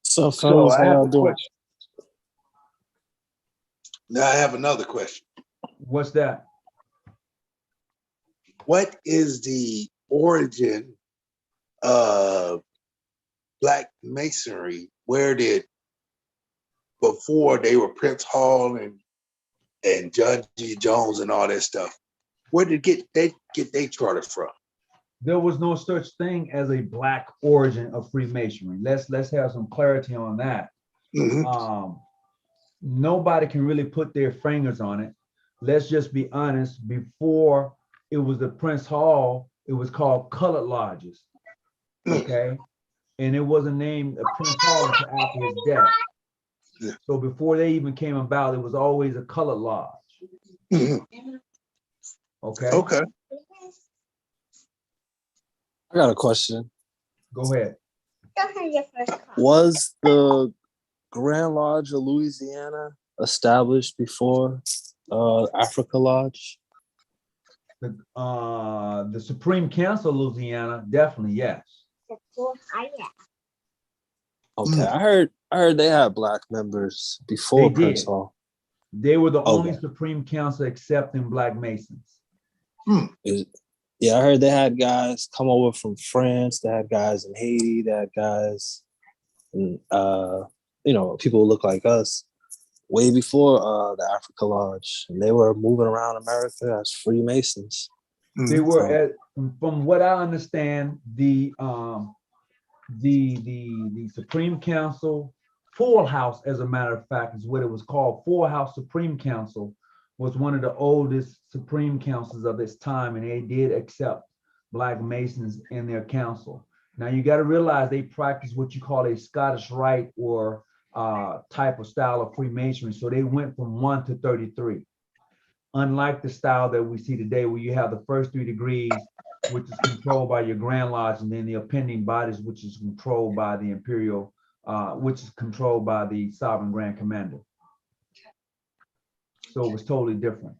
So fellas, how y'all doing? Now I have another question. What's that? What is the origin of Black Masonry? Where did, before they were Prince Hall and John G. Jones and all that stuff, where did they get their charter from? There was no such thing as a Black origin of Freemasonry. Let's have some clarity on that. Mm-hmm. Nobody can really put their fingers on it. Let's just be honest. Before it was the Prince Hall, it was called Colored Lodges. Okay, and it wasn't named Prince Hall until after his death. Yeah. So before they even came about, it was always a Colored Lodge. Mm-hmm. Okay. Okay. I got a question. Go ahead. Was the Grand Lodge of Louisiana established before Africa Lodge? The Supreme Council of Louisiana, definitely, yes. Okay, I heard they had Black members before They Prince did. Hall. They were the only Okay. Supreme Council accepting Black Masons. Yeah, I heard they had guys come over from France. They had guys in Haiti. They had guys, and people who look like us, way before the Africa Lodge, and they were moving around America as Freemasons. They were, from what I understand, the Supreme Council, Full House, as a matter of fact, is what it was called. Full House Supreme Council was one of the oldest Supreme Councils of its time, and they did accept Black Masons in their council. Now you got to realize they practice what you call a Scottish Rite or type of style of Freemasonry. So they went from 1 to 33. Unlike the style that we see today, where you have the first 3 degrees, which is controlled by your Grand Lodge, and then the appending bodies, which is controlled by the Imperial, which is controlled by the Sovereign Grand Commander. So it was totally different.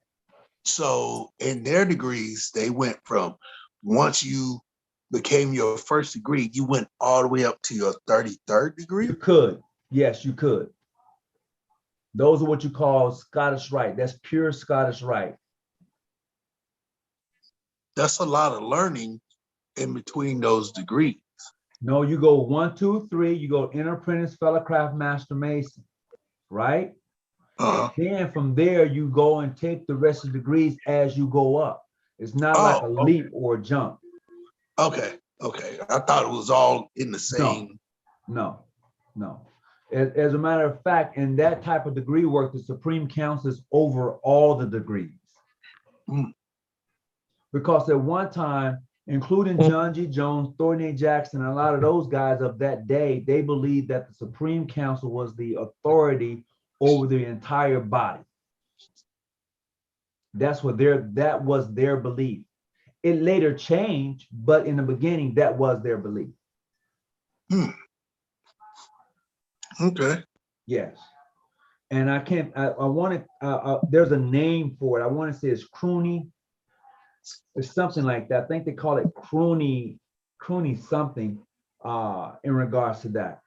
So in their degrees, they went from once you became your first degree, you went all the way up to your 33rd degree? You could. Yes, you could. Those are what you call Scottish Rite. That's pure Scottish Rite. That's a lot of learning in between those degrees. No, you go 1, 2, 3. You go inner apprentice, fellow craft, master mason, right? Uh-huh. Then from there, you go and take the rest of the degrees as you go up. It's not like a leap or a jump. Okay. I thought it was all in the same. No. As a matter of fact, in that type of degree work, the Supreme Council is over all the degrees. Mm. Because at one time, including John G. Jones, Thornton A. Jackson, and a lot of those guys of that day, they believed that the Supreme Council was the authority over the entire body. That was their belief. It later changed, but in the beginning, that was their belief. Okay. Yes. And there's a name for it. I want to say it's croony. It's something like that. I think they call it croony something in regards to that.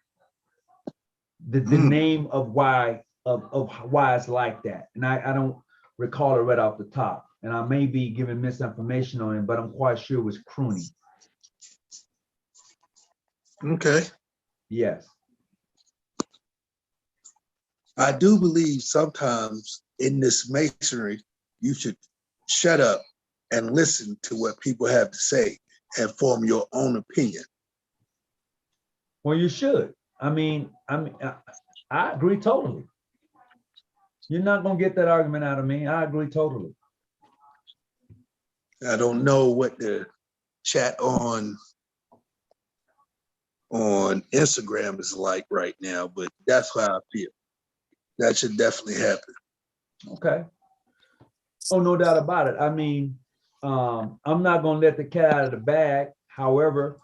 The name of why it's like that. And I don't recall it right off the top. And I may be giving misinformation on it, but I'm quite sure it was croony. Okay. Yes. I do believe sometimes in this masonry, you should shut up and listen to what people have to say and form your own opinion. Well, you should. I agree totally. You're not going to get that argument out of me. I agree totally. I don't know what the chat on Instagram is like right now, but that's how I feel. That should definitely happen. Okay. Oh, no doubt about it. I'm not going to let the cat out of the bag. However,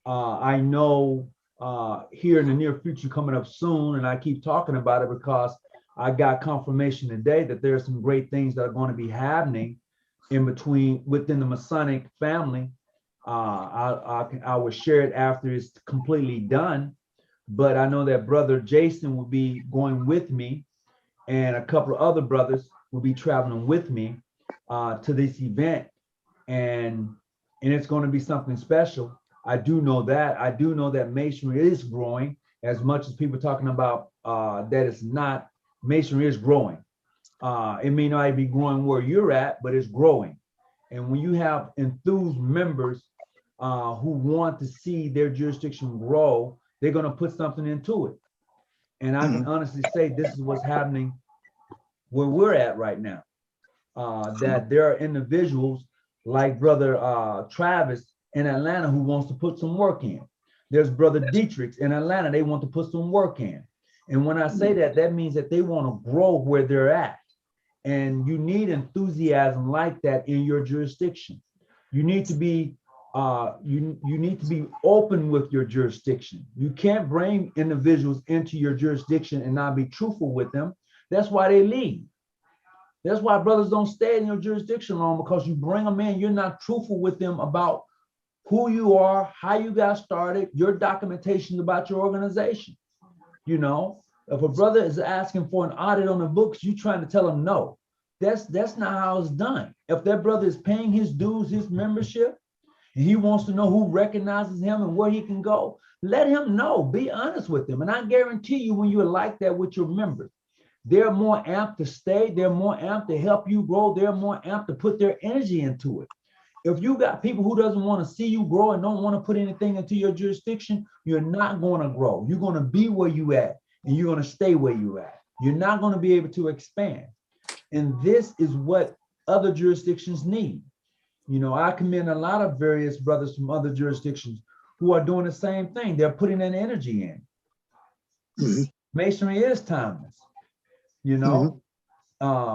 I know here in the near future coming up soon, and I keep talking about it because I got confirmation today that there are some great things that are going to be happening within the Masonic family. I will share it after it's completely done, but I know that brother Jason will be going with me, and a couple of other brothers will be traveling with me to this event, and it's going to be something special. I do know that masonry is growing. As much as people talking about that it's not, masonry is growing. It may not be growing where you're at, but it's growing. And when you have enthused members who want to see their jurisdiction grow, they're going to put something into it. And I can honestly say this is what's happening where we're at right now. That there are individuals like Brother Travis in Atlanta who wants to put some work in. There's Brother Dietrich in Atlanta, they want to put some work in. And when I say that, that means that they want to grow where they're at. And you need enthusiasm like that in your jurisdiction. You need to be you need to be open with your jurisdiction. You can't bring individuals into your jurisdiction and not be truthful with them. That's why they leave. That's why brothers don't stay in your jurisdiction long, because you bring them in, you're not truthful with them about who you are, how you got started, your documentation about your organization. You know, if a brother is asking for an audit on the books, you trying to tell him no. That's not how it's done. If that brother is paying his dues, his membership, and he wants to know who recognizes him and where he can go, let him know. Be honest with him. And I guarantee you, when you're like that with your members, they're more amped to stay. They're more amped to help you grow. They're more amped to put their energy into it. If you got people who doesn't want to see you grow and don't want to put anything into your jurisdiction, you're not going to grow. You're going to be where you at, and you're going to stay where you at. You're not going to be able to expand. And this is what other jurisdictions need. You know, I commend a lot of various brothers from other jurisdictions who are doing the same thing. They're putting an energy in. Mm-hmm. Masonry is timeless. You know,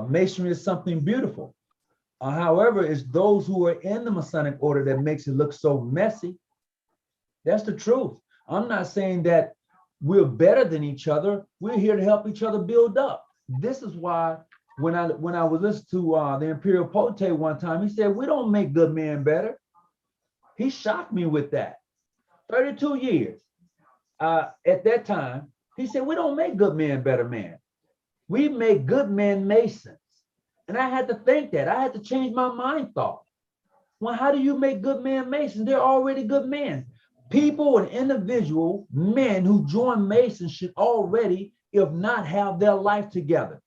masonry is something beautiful. However, it's those who are in the Masonic order that makes it look so messy. That's the truth. I'm not saying that we're better than each other. We're here to help each other build up. This is why when I was listening to the Imperial Potentate one time, he said, we don't make good men better. He shocked me with that. 32 years. At that time, he said, we don't make good men better men. We make good men masons. And I had to think that. I had to change my mind thought. Well, how do you make good men masons? They're already good men. People and individual men who join Masons should already, if not, have their life together.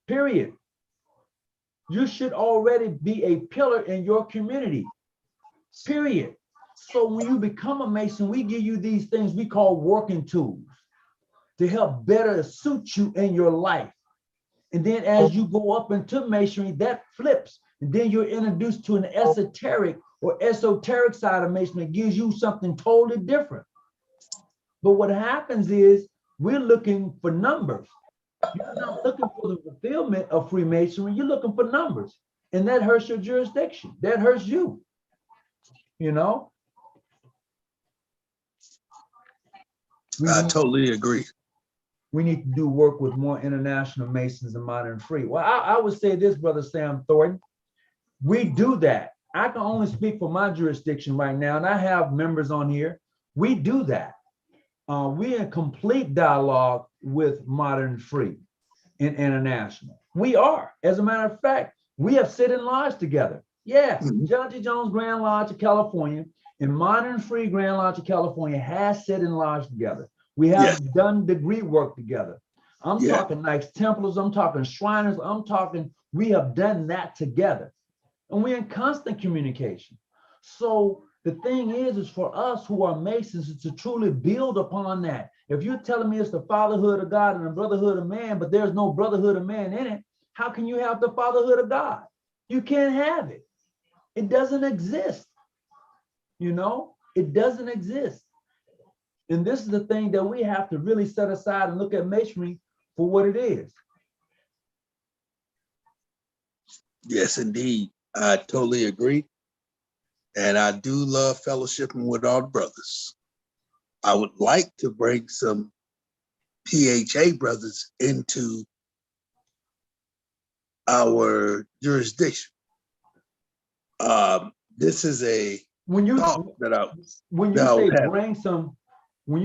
Period. You should already be a pillar in your community. Period. So when you become a Mason, we give you these things we call working tools to help better suit you in your life. And then as you go up into Masonry, that flips. And then you're introduced to an esoteric side of Masonry that gives you something totally different. But what happens is we're looking for numbers. You're not looking for the fulfillment of Freemasonry. You're looking for numbers. And that hurts your jurisdiction. That hurts you. You know? I totally agree. We need to do work with more international Masons and modern free. Well, I would say this, Brother Sam Thornton. We do that. I can only speak for my jurisdiction right now, and I have members on here. We do that. We're in complete dialogue with modern free and international. We are. As a matter of fact, we have sit in lodge together. Yeah, John G. Jones Grand Lodge of California and Modern Free Grand Lodge of California has sit in lodge together. We have done degree work together. I'm talking Knights Templars, I'm talking Shriners, we have done that together. And we're in constant communication. So the thing is for us who are Masons is to truly build upon that. If you're telling me it's the fatherhood of God and the brotherhood of man, but there's no brotherhood of man in it, how can you have the fatherhood of God? You can't have it. It doesn't exist. You know, it doesn't exist. And this is the thing that we have to really set aside and look at Masonry for what it is. Yes, indeed. I totally agree. And I do love fellowshipping with all the brothers. I would like to bring some PHA brothers into our jurisdiction. This is a When you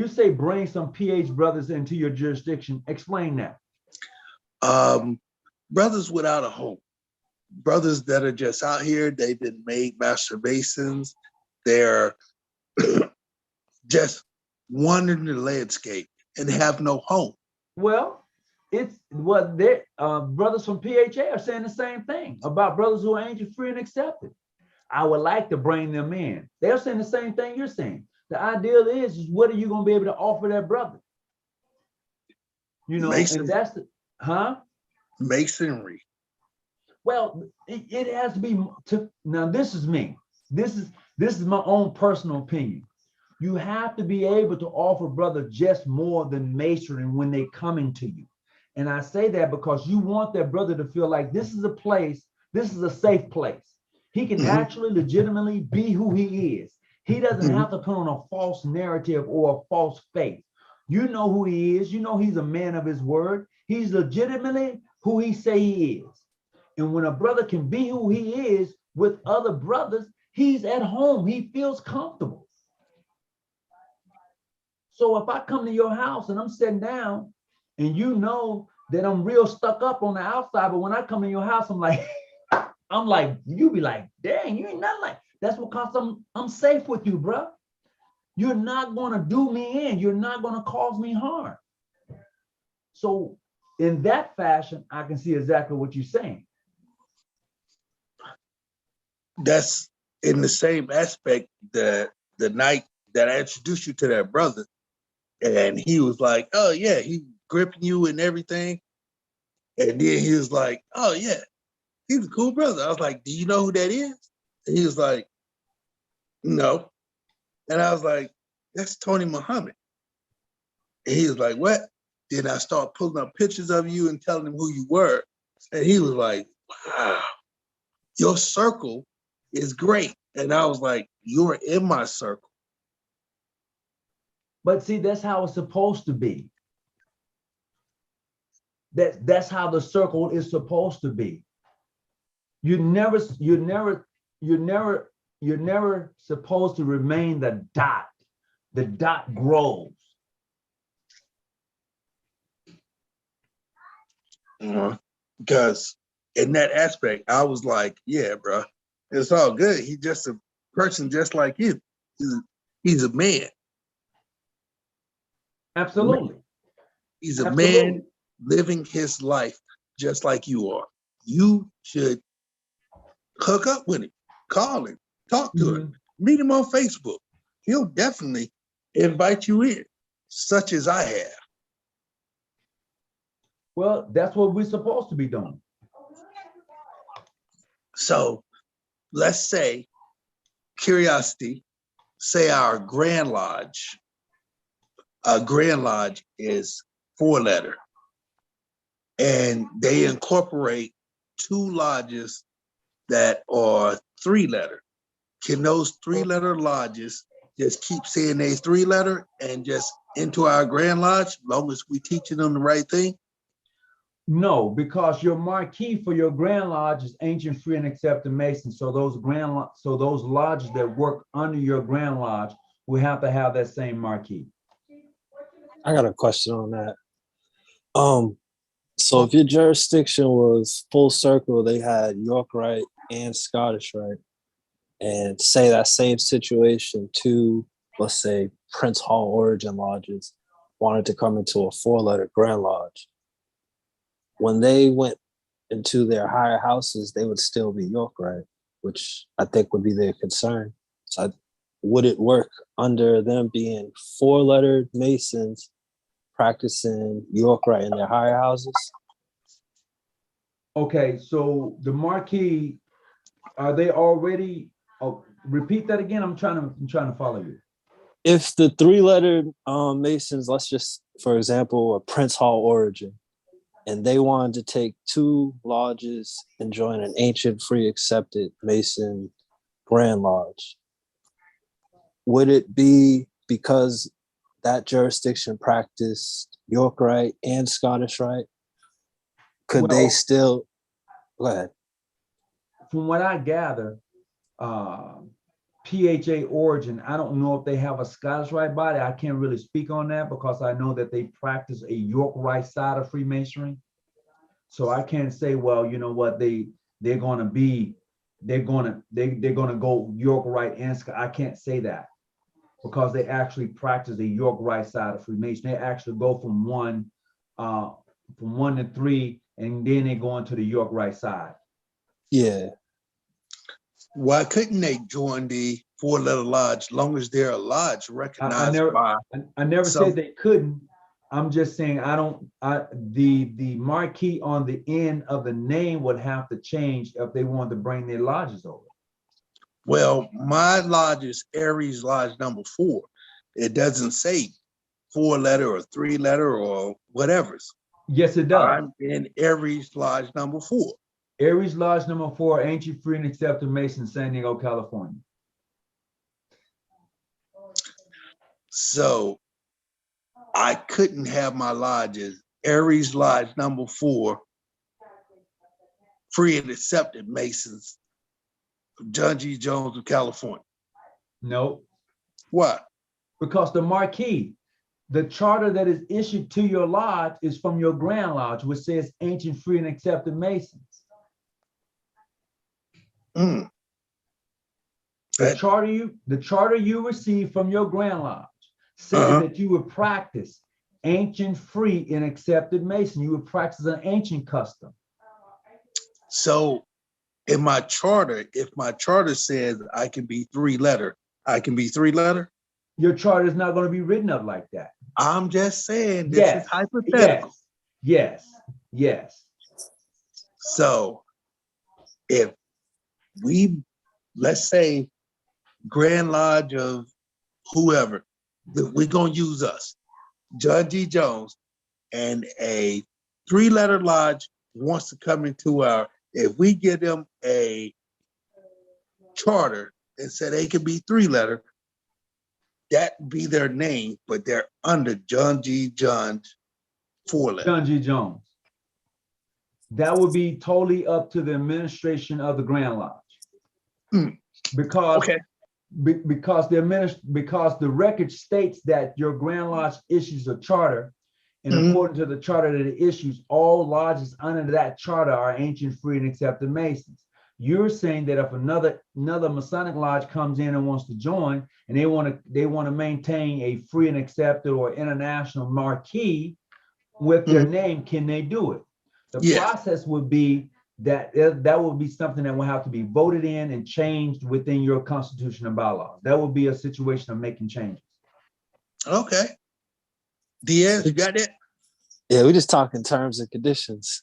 say bring some PH brothers into your jurisdiction, explain that. Brothers without a home. Brothers that are just out here, they've been made master masons. They're just wandering the landscape and have no home. Well, it's what they brothers from PHA are saying the same thing about brothers who are angel free and accepted. I would like to bring them in. They're saying the same thing you're saying. The ideal is what are you going to be able to offer that brother? You know, Masonry. And that's the, Masonry. Well, it has to be now this is me. This is my own personal opinion. You have to be able to offer brother just more than masonry when they come into you. And I say that because you want that brother to feel like this is a place, this is a safe place. He can actually legitimately be who he is. He doesn't have to put on a false narrative or a false faith. You know who he is. You know he's a man of his word. He's legitimately who he say he is. And when a brother can be who he is with other brothers, he's at home. He feels comfortable. So if I come to your house and I'm sitting down and you know that I'm real stuck up on the outside, but when I come in your house, I'm like, you be like, dang, you ain't nothing like, that's because I'm safe with you, bro. You're not gonna do me in. You're not gonna cause me harm. So in that fashion, I can see exactly what you're saying. That's in the same aspect that the night that I introduced you to that brother, and he was like, oh yeah, he gripping you and everything. And then he was like, oh yeah, he's a cool brother. I was like, do you know who that is? And he was like, no. And I was like, that's Tony Muhammad. And he was like, what? Then I started pulling up pictures of you and telling him who you were. And he was like, wow, your circle is great. And I was like, you're in my circle. But see, that's how it's supposed to be. That's how the circle is supposed to be. You never you're never supposed to remain the dot. The dot grows. Because in that aspect, I was like, yeah, bro, it's all good. He's just a person just like you. He's a man. Absolutely. He's a Absolutely. man living his life just like you are. You should hook up with him, call him, talk to him, meet him on Facebook. He'll definitely invite you in, such as I have. Well, that's what we're supposed to be doing. So let's say, curiosity, say our Grand Lodge. A Grand Lodge is 4-letter, and they incorporate 2 lodges that are 3-letter. Can those 3-letter lodges just keep saying they 3-letter and just into our Grand Lodge, long as we teaching them the right thing? No, because your marquee for your Grand Lodge is ancient, free, and accepted Mason. So those those lodges that work under your Grand Lodge will have to have that same marquee. I got a question on that. So if your jurisdiction was full circle, they had York Rite and Scottish Rite, and say that same situation, 2, let's say Prince Hall Origin lodges wanted to come into a 4-letter Grand Lodge. When they went into their higher houses, they would still be York Rite, which I think would be their concern. So would it work under them being 4-letter Masons practicing York Rite in their higher houses? Okay, so the marquee, are they already? Oh, repeat that again. I'm trying to follow you. If the 3-letter Masons, let's just, for example, a Prince Hall Origin, and they wanted to take 2 lodges and join an ancient, free, accepted Mason Grand Lodge, would it be because that jurisdiction practiced York Rite and Scottish Rite? Could they still, go ahead. From what I gather, PHA Origin, I don't know if they have a Scottish Rite body. I can't really speak on that because I know that they practice a York Rite side of Freemasonry. So I can't say, well, you know what, they're gonna go York Rite and I can't say that because they actually practice the York Rite side of Freemasonry. They actually go from 1 to 3, and then they go into the York Rite side. Yeah. Why couldn't they join the 4-letter lodge, long as they're a lodge recognized by? I never said they couldn't. I'm just saying the marquee on the end of the name would have to change if they wanted to bring their lodges over. Well, my lodge is Aries Lodge number 4. It doesn't say 4-letter or 3-letter or whatever's. Yes, it does. I'm in Aries Lodge number 4. Aries Lodge number 4, ancient, free, and accepted Mason, San Diego, California. So I couldn't have my lodges Aries Lodge number 4, free and accepted Masons, John G. Jones of California. No. Why? Because the marquee, the charter that is issued to your lodge is from your Grand Lodge, which says ancient, free, and accepted Masons. The charter you receive from your Grand Lodge says that you would practice ancient, free, and accepted Mason. You would practice an ancient custom. So in my charter, if my charter says I can be 3-letter, I can be 3-letter? Your charter is not going to be written up like that. I'm just saying this is hypothetical. Yes. So if we, let's say Grand Lodge of whoever, we're going to use us, John G. Jones, and a 3-letter lodge wants to come into if we give them a charter and say they can be 3-letter, that be their name, but they're under John G. Jones 4-letter. John G. Jones. That would be totally up to the administration of the Grand Lodge. Because Okay. because the record states that your Grand Lodge issues a charter, and Mhm. according to the charter that it issues, all lodges under that charter are ancient, free, and accepted Masons. You're saying that if another Masonic lodge comes in and wants to join, and they want to maintain a free and accepted or international marquee with their name, can they do it? The Yes. process would be that would be something that will have to be voted in and changed within your constitution and bylaws. That would be a situation of making changes. Okay. Diaz, you got that? Yeah, we just talking terms and conditions.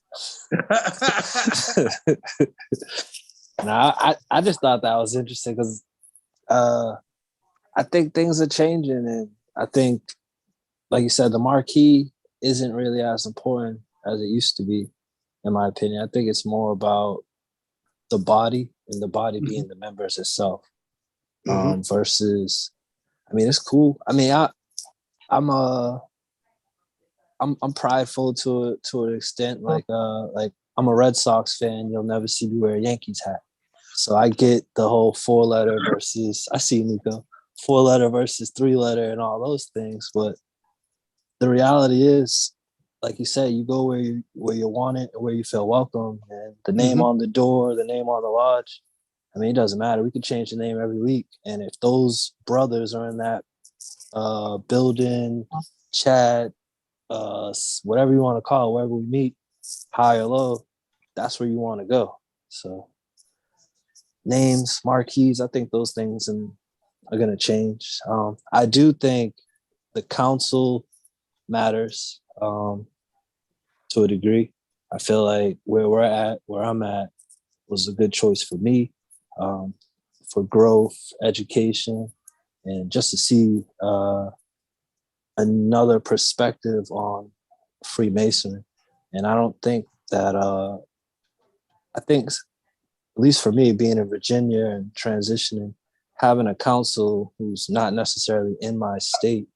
I just thought that was interesting because I think things are changing, and I think, like you said, the marquee isn't really as important as it used to be, in my opinion. I think it's more about the body, and the body being the members itself, versus. I mean, it's cool. I mean, I'm prideful to an extent. Like I'm a Red Sox fan. You'll never see me wear a Yankees hat. So I get the whole 4-letter versus, I see Nico, 4-letter versus 3-letter and all those things. But the reality is, like you said, you go where you want it, where you feel welcome, and the name on the door, the name on the lodge. I mean, it doesn't matter. We can change the name every week, and if those brothers are in that building, chat, whatever you want to call it, wherever we meet, high or low, that's where you want to go. So names, marquees, I think those things are going to change. I do think the council matters to a degree. I feel like where I'm at, was a good choice for me, for growth, education, and just to see another perspective on Freemasonry. And I don't think that, I think, at least for me, being in Virginia and transitioning, having a council who's not necessarily in my state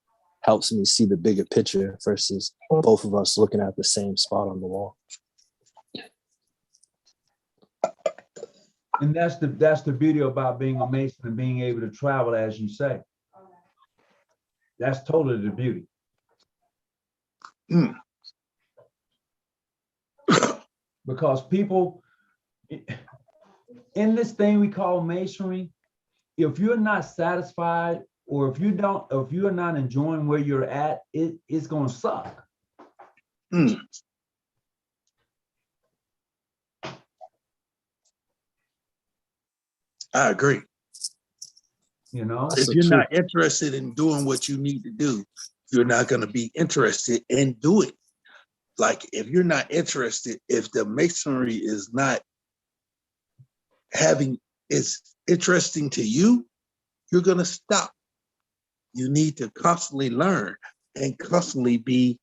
helps me see the bigger picture versus both of us looking at the same spot on the wall. And that's the beauty about being a Mason and being able to travel, as you say. That's totally the beauty. Because people in this thing we call Masonry, if you're not satisfied, or if you're not enjoying where you're at, it's gonna suck. I agree. You know, If you're not interested in doing what you need to do, you're not going to be interested in doing it. Like, if you're not interested, if the masonry is not it's interesting to you, you're going to stop. You need to constantly learn and constantly be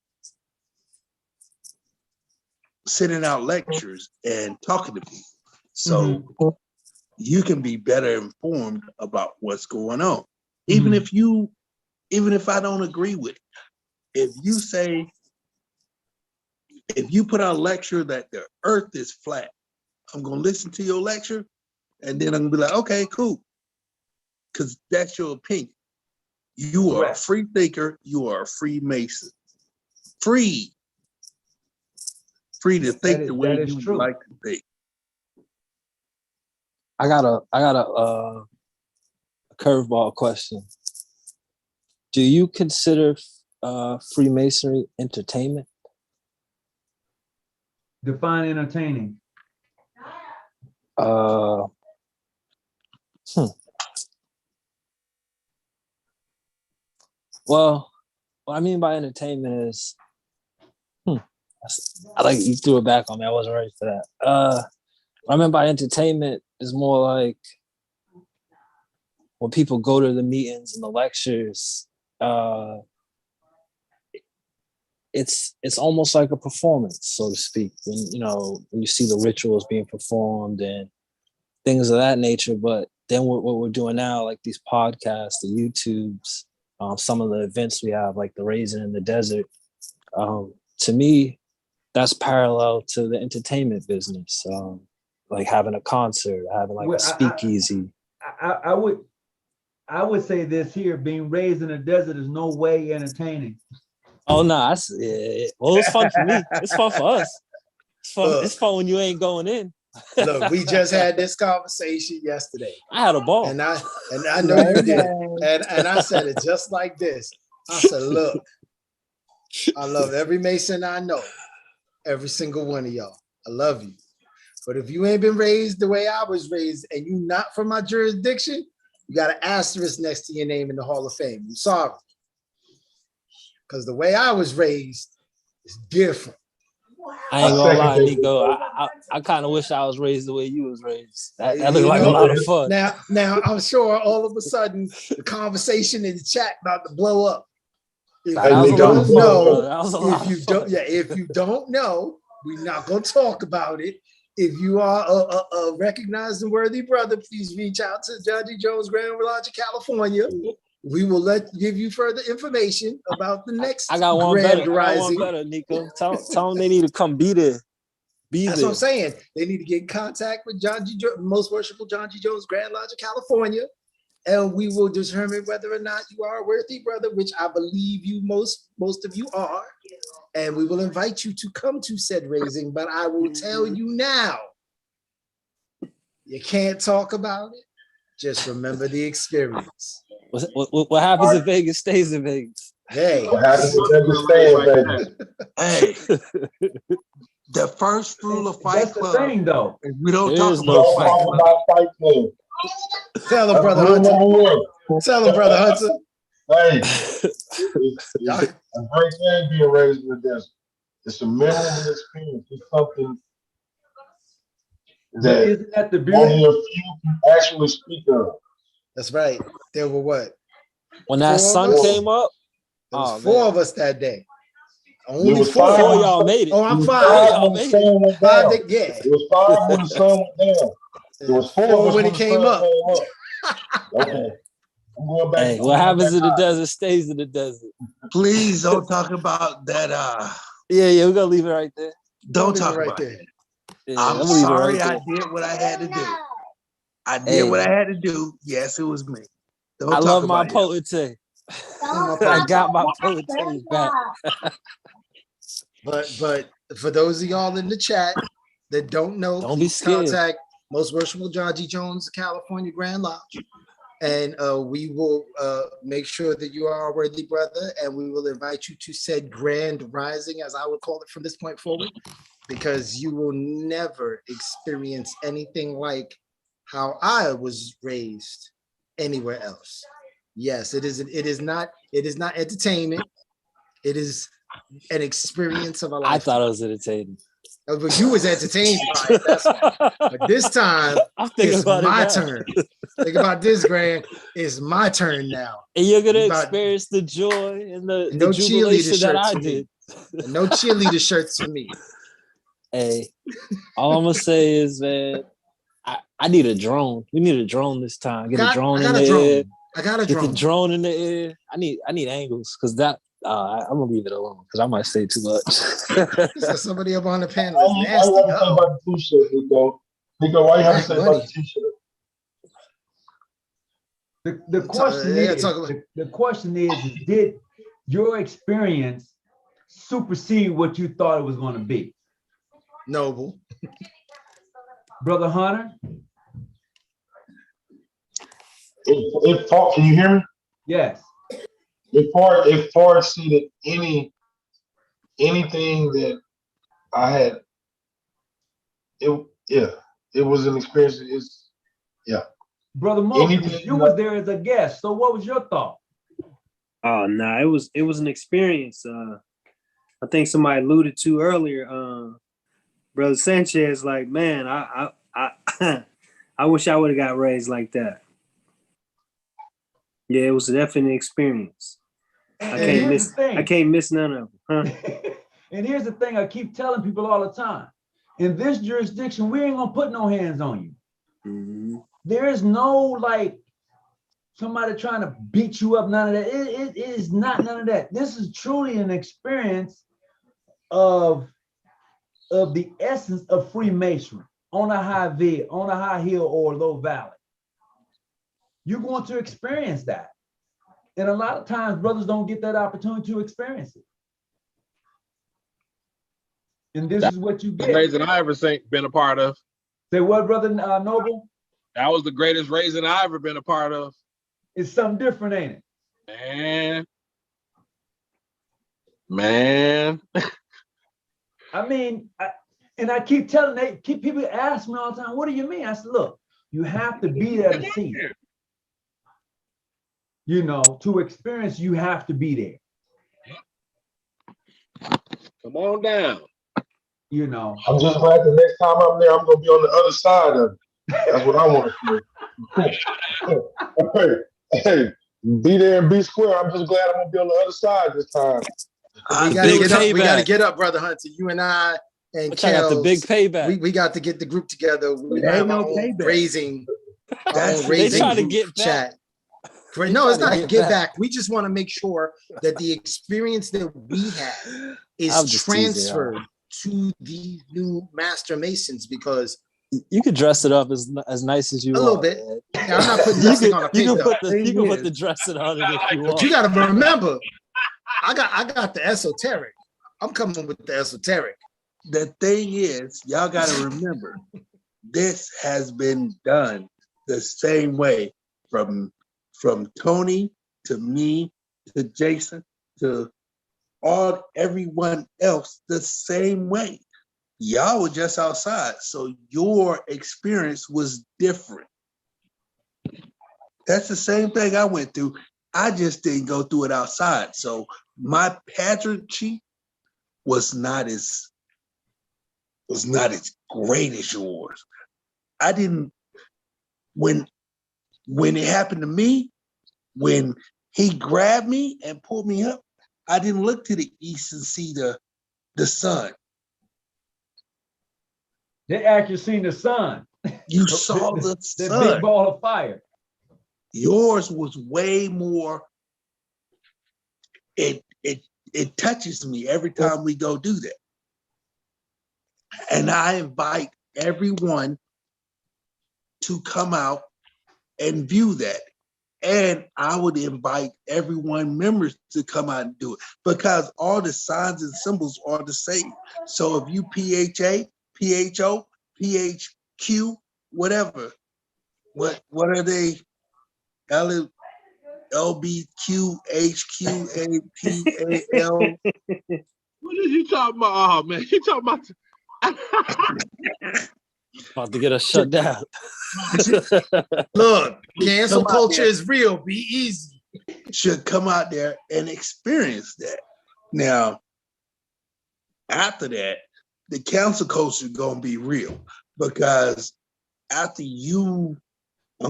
sending out lectures and talking to people. So you can be better informed about what's going on. Even if I don't agree with it. If you put out a lecture that the earth is flat, I'm going to listen to your lecture, and then I'm going to be like, okay, cool. Because that's your opinion. You are a free thinker. You are a free Mason. Free to think the way you would like to think. I got a curveball question. Do you consider Freemasonry entertainment? Define entertaining. Well, what I mean by entertainment is, I like you threw it back on me. I wasn't ready for that. What I mean by entertainment is more like when people go to the meetings and the lectures, it's almost like a performance, so to speak. When you see the rituals being performed and things of that nature. But then what we're doing now, like these podcasts, the YouTubes, some of the events we have, like the Raising in the Desert, to me, that's parallel to the entertainment business. Like having a concert, having like a speakeasy. I would say this here, being raised in a desert is no way entertaining. Oh no, yeah. Well, it's fun for me. It's fun for us. It's fun. Look. It's fun when you ain't going in. Look, we just had this conversation yesterday. I had a ball. And I know you did. And I said it just like this. I said, look, I love every Mason I know, every single one of y'all. I love you. But if you ain't been raised the way I was raised and you not from my jurisdiction, you got an asterisk next to your name in the Hall of Fame. I'm sorry. Because the way I was raised is different. I ain't gonna lie, Nico. I kind of wish I was raised the way you was raised. That looked like a lot of fun. Now I'm sure all of a sudden the conversation in the chat about to blow up. If you don't know, if you don't know, we're not gonna talk about it. If you are a recognized and worthy brother, please reach out to John G. Jones, Grand Lodge, California. We will give you further information about the next I got one Grand better. Rising. I got one better, Nico. Tell them they need to come be there. That's what I'm saying. They need to get in contact with John G. Most Worshipful John G. Jones, Grand Lodge of California, and we will determine whether or not you are a worthy brother, which I believe you most of you are, and we will invite you to come to said raising. But I will tell you now, you can't talk about it. Just remember the experience. What happens in Vegas stays in Vegas. Hey, what happens in Vegas stays in Vegas. Hey, the first rule of Fight That's the Club, thing, though. we don't There talk is about no Fight Talk Club. about Fight Club. tell them, That's brother rule Hunter. number one. Tell them, brother Hunter. Hey, it's a great thing being raised in the desert. It's a memorable experience. It's something that Isn't that the only beauty? a few can actually speak of. That's right. There were what? When that sun came up, There was four of us that day. There Only was four. five. before y'all made it. Oh, I'm It was five. five when the sun went Five. down. Yeah. It was five when the sun went down. There was four of us when when it the came sun up. came up. Okay. I'm going back. Hey, what happens in the desert stays in the desert. Please don't talk about that. Yeah, we're gonna leave it right there. Don't Leave it talk right about there. it. Yeah, I'm gonna leave it sorry right I there. did what I had to do. I did Hey. what I had to do. Yes, it was me. Don't I talk love my about it. potentate. I got my potentate back. But for those of y'all in the chat that don't know, Don't be please scared. contact Most Worshipful John G. Jones, California Grand Lodge. And we will make sure that you are a worthy brother, and we will invite you to said Grand Rising, as I would call it from this point forward, because you will never experience anything like how I was raised anywhere else. Yes, it is not entertainment. It is an experience of a lifetime. I thought it was entertaining. But you was entertained by it, that's why. But this time, I'm thinking it's about my it now. turn. Think about this, Grand. It's my turn now. And you're gonna About- experience the joy and the No jubilation cheerleader that I shirts for me. did. And no cheerleader shirts for me. Hey, all I'm gonna say is, man, I need a drone. We need a drone this time. Get a drone in the air. I got a Get drone. the drone in the air. I need angles because that I'm gonna leave it alone because I might say too much. So somebody up on the panel Why is you nasty. have to say about the t-shirt, Nico? Nico, why you have to say about the t-shirt? The question Yeah, is, talk about- the question is, did your experience supersede what you thought it was going to be? Noble. Brother Hunter? It far, can you hear me? Yes. It far exceeded anything that I had. It was an experience. Brother Moses, Anything you was there as a guest. So what was your thought? Oh no, it was an experience. I think somebody alluded to earlier. Brother Sanchez, like, man, I I wish I would have got raised like that. Yeah, it was definitely an experience. I can't miss none of them. Huh? And here's the thing I keep telling people all the time. In this jurisdiction, we ain't gonna put no hands on you. Mm-hmm. There is no like somebody trying to beat you up, none of that. It is not none of that. This is truly an experience of the essence of Freemasonry on a high hill or low valley. you're going to experience that. And a lot of times brothers don't get that opportunity to experience it. And this is what you The get. raising I ever been a part of. Say what, Brother Noble? That was the greatest raising I ever been a part of. It's something different, ain't it? Man. I mean, I keep telling people ask me all the time, what do you mean? I said, look, you have to be there to see it. You know, to experience, you have to be there. Come on down. You know. I'm just glad the next time I'm there, I'm gonna be on the other side of it. That's what I want to do. hey, be there and be square. I'm just glad I'm gonna be on the other side this time. We gotta get up, Brother Hunter. You and I and Which I got the big payback. We got to get the group together. We There have ain't no our own payback. raising. They trying to get back. Chat. No, it's not get back. We just want to make sure that the experience that we have is transferred to the new Master Masons, because you could dress it up as nice as you want. A little bit. Yeah, I'm not putting this on a page. You can put the dressing on it if you want. But you got to remember, I got the esoteric. I'm coming with the esoteric. The thing is, y'all got to remember, this has been done the same way from Tony to me to Jason to everyone else, the same way. Y'all were just outside, so your experience was different. That's the same thing I went through. I just didn't go through it outside. So my pageantry was not as great as yours. I didn't, when it happened to me, when he grabbed me and pulled me up, I didn't look to the east and see the sun. They actually seen the sun. You saw the sun. The big ball of fire. Yours was way more. It touches me every time we go do that. And I invite everyone to come out and view that. And I would invite everyone, members, to come out and do it, because all the signs and symbols are the same. So if you PHA, PHO, PHQ, whatever, what are they? LBQ, HQ, APAL. What are you talking about? Oh man, you talking about about to get us shut down. Look, cancel culture is real. Be easy. Should come out there and experience that. Now, after that, the cancel culture is going to be real, because after I'm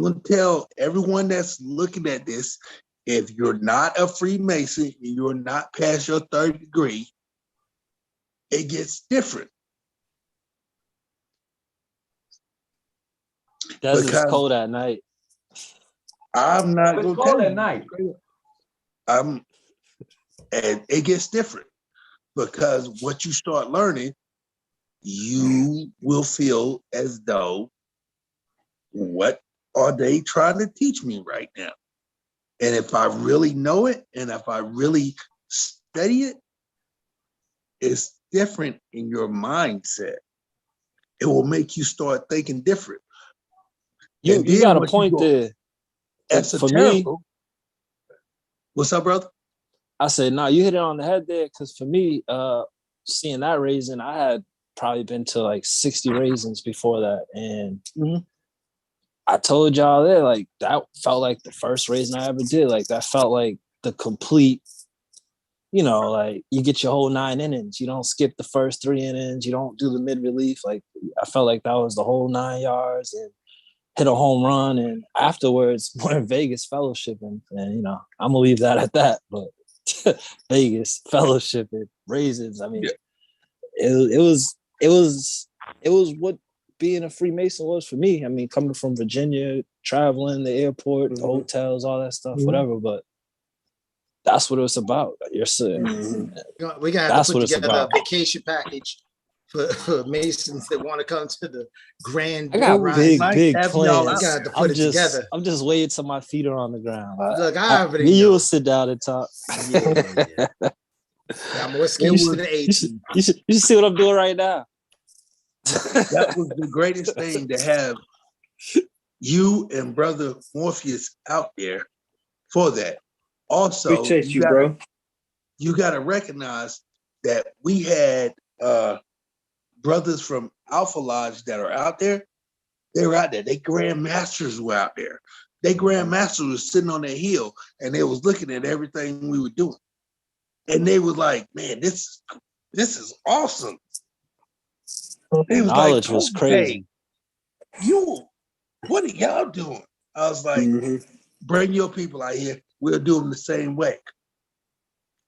going to tell everyone that's looking at this, if you're not a Freemason and you're not past your third degree, it gets different. It's cold at night. I'm not going to tell you. At night. And it gets different, because what you start learning, you will feel as though, what are they trying to teach me right now? And if I really know it, and if I really study it, it's different in your mindset. It will make you start thinking different. You got a point there. For me, what's up, brother? I said, no, you hit it on the head there. Because for me, seeing that raising, I had probably been to like 60 raisins before that. And I told y'all there, like, that felt like the first raising I ever did. Like, that felt like the complete, like, you get your whole 9 innings. You don't skip the first 3 innings. You don't do the mid-relief. Like, I felt like that was the whole 9 yards, and hit a home run. And afterwards, we're in Vegas fellowshipping. And, I'm going to leave that at that. But Vegas fellowshipping, raisins. I mean, it was what being a Freemason was for me. I mean, coming from Virginia, traveling, the airport, the hotels, all that stuff, whatever. But that's what it was about. You're saying. We got to put together a vacation package for Masons that want to come to the grand I got rising. big have y'all plans. out. Got to put it together. I'm just waiting till my feet are on the ground. Look, I already Me, know. you'll sit down and talk. Yeah. I'm whiskey You to should, the you, 80s. should, you, should, you should see what I'm doing right now. That was the greatest thing to have you and brother Morpheus out there for that. Also, Appreciate you, bro. you gotta recognize that we had brothers from Alpha Lodge that are out there. They were out there. They Grand Masters were out there. They Grand Masters was sitting on their hill and they was looking at everything we were doing. And they was like, man, this is awesome. They was Knowledge like, was okay, crazy. what are y'all doing? I was like, bring your people out here. We'll do them the same way.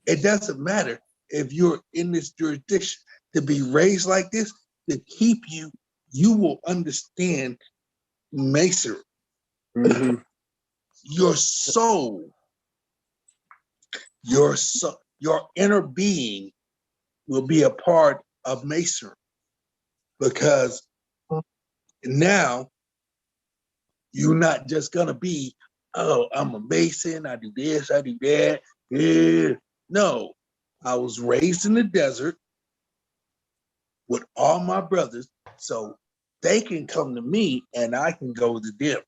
It doesn't matter if you're in this jurisdiction to be raised like this, to keep you, you will understand Masonry. Your soul, your inner being will be a part of Masonry, because now you're not just gonna be, oh, I'm a Mason, I do this, I do that. Yeah. No, I was raised in the desert with all my brothers, so they can come to me and I can go to them.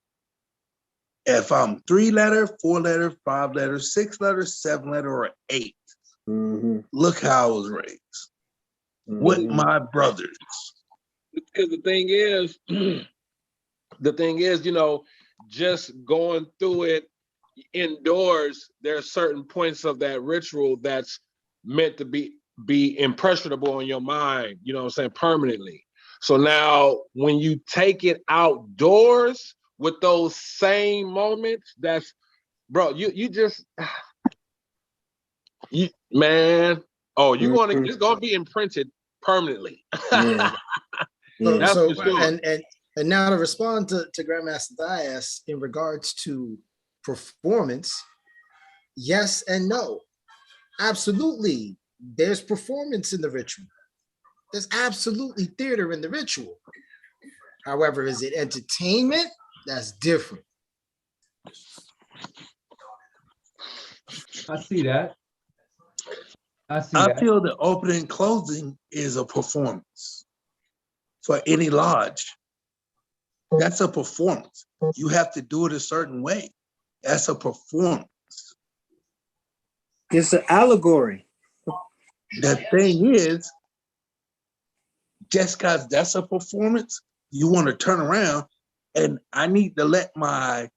If I'm 3-letter, 4-letter, 5-letter, 6-letter, 7-letter, or 8, look how I was raised with my brothers. Because the thing is, you know, just going through it indoors, there are certain points of that ritual that's meant to be impressionable on your mind, you know what I'm saying, permanently. So now when you take it outdoors with those same moments, that's, bro, you just, man, oh, it's gonna be imprinted permanently. That's So for sure. and now to respond to Grandmaster Dias in regards to performance, yes and no. Absolutely, there's performance in the ritual. There's absolutely theater in the ritual. However, is it entertainment? That's different. I see that. I feel the opening and closing is a performance for any lodge. That's a performance. You have to do it a certain way. That's a performance. It's an allegory. The thing is, just because that's a performance, you want to turn around and I need to let my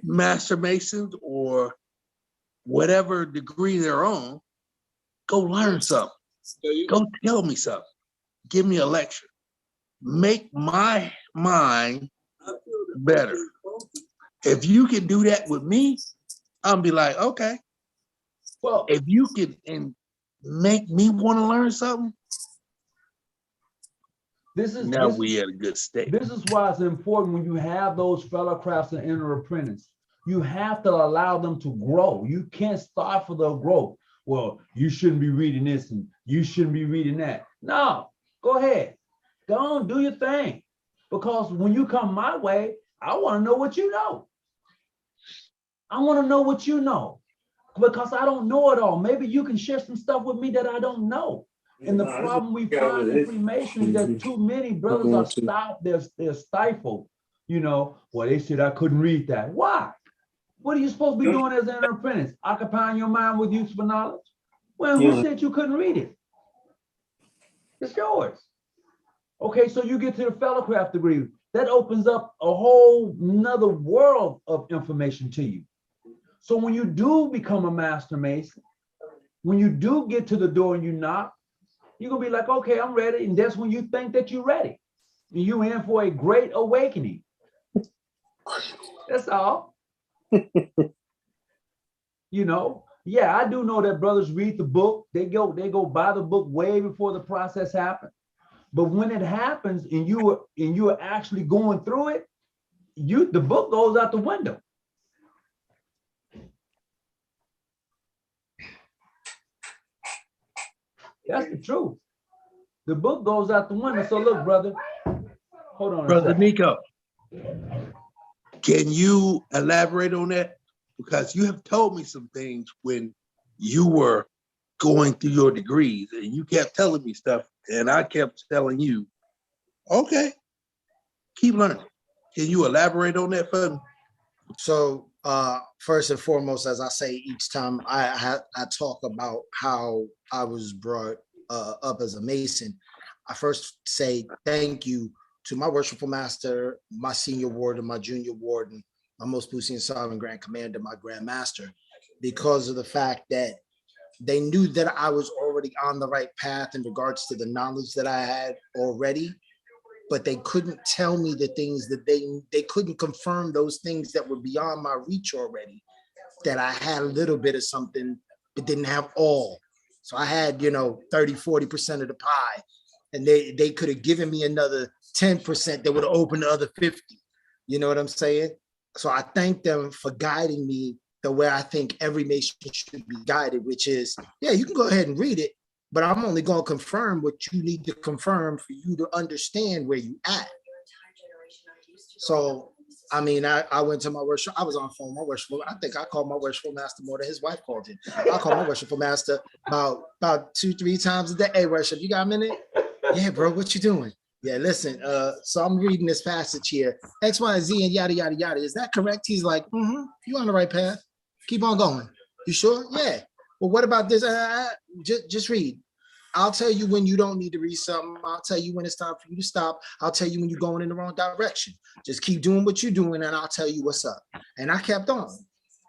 Master Masons or whatever degree they're on, go learn something. Go tell me something. Give me a lecture. Make my mind better. If you can do that with me, I'll be like, okay. Well, if you can and make me want to learn something, we at a good state. This is why it's important when you have those fellow crafts and inner apprentice. You have to allow them to grow. You can't start for their growth. Well, you shouldn't be reading this and you shouldn't be reading that. No, go ahead. Go on, do your thing. Because when you come my way, I want to know what you know. I want to know what you know. Because I don't know it all. Maybe you can share some stuff with me that I don't know. And the problem we find in Freemasonry is that too many brothers are stopped, they're stifled. You know, well, they said I couldn't read that. Why? What are you supposed to be doing as an apprentice? Occupying your mind with useful knowledge? Well, who said you couldn't read it? It's yours. Okay, so you get to the fellowcraft degree. That opens up a whole nother world of information to you. So when you do become a Master Mason, when you do get to the door and you knock, you're gonna be like, okay, I'm ready. And that's when you think that you're ready. And you're in for a great awakening. That's all. You know, yeah, I do know that brothers read the book. They go buy the book way before the process happens. But when it happens and you are actually going through it, the book goes out the window. That's the truth. The book goes out the window. So look, brother, hold on a Brother second. Nico, can you elaborate on that? Because you have told me some things when you were going through your degrees and you kept telling me stuff and I kept telling you, okay, keep learning. Can you elaborate on that for me? So first and foremost, as I say each time I talk about how I was brought up as a Mason, I first say thank you to my worshipful master, my senior warden, my junior warden, my most Pusian Sovereign Grand Commander, my Grand Master, because of the fact that they knew that I was already on the right path in regards to the knowledge that I had already, but they couldn't tell me the things that they couldn't confirm those things that were beyond my reach already, that I had a little bit of something, but didn't have all. So I had, 30-40% of the pie, and they could have given me another 10% that would have opened the other 50. You know what I'm saying? So I thank them for guiding me the way I think every Mason should be guided, which is, yeah, you can go ahead and read it, but I'm only going to confirm what you need to confirm for you to understand where you at. So, I mean, I went to my worship. I was on phone. My worshipful. I think I called my worshipful master more than his wife called him. I called my worshipful master about 2-3 times a day. Hey, worship, you got a minute? Yeah, bro. What you doing? Yeah, listen. So I'm reading this passage here. X, Y, and Z, and yada yada yada. Is that correct? He's like, you on the right path. Keep on going. You sure? Yeah. Well, what about this? Just read. I'll tell you when you don't need to read something. I'll tell you when it's time for you to stop. I'll tell you when you're going in the wrong direction. Just keep doing what you're doing, and I'll tell you what's up. And I kept on.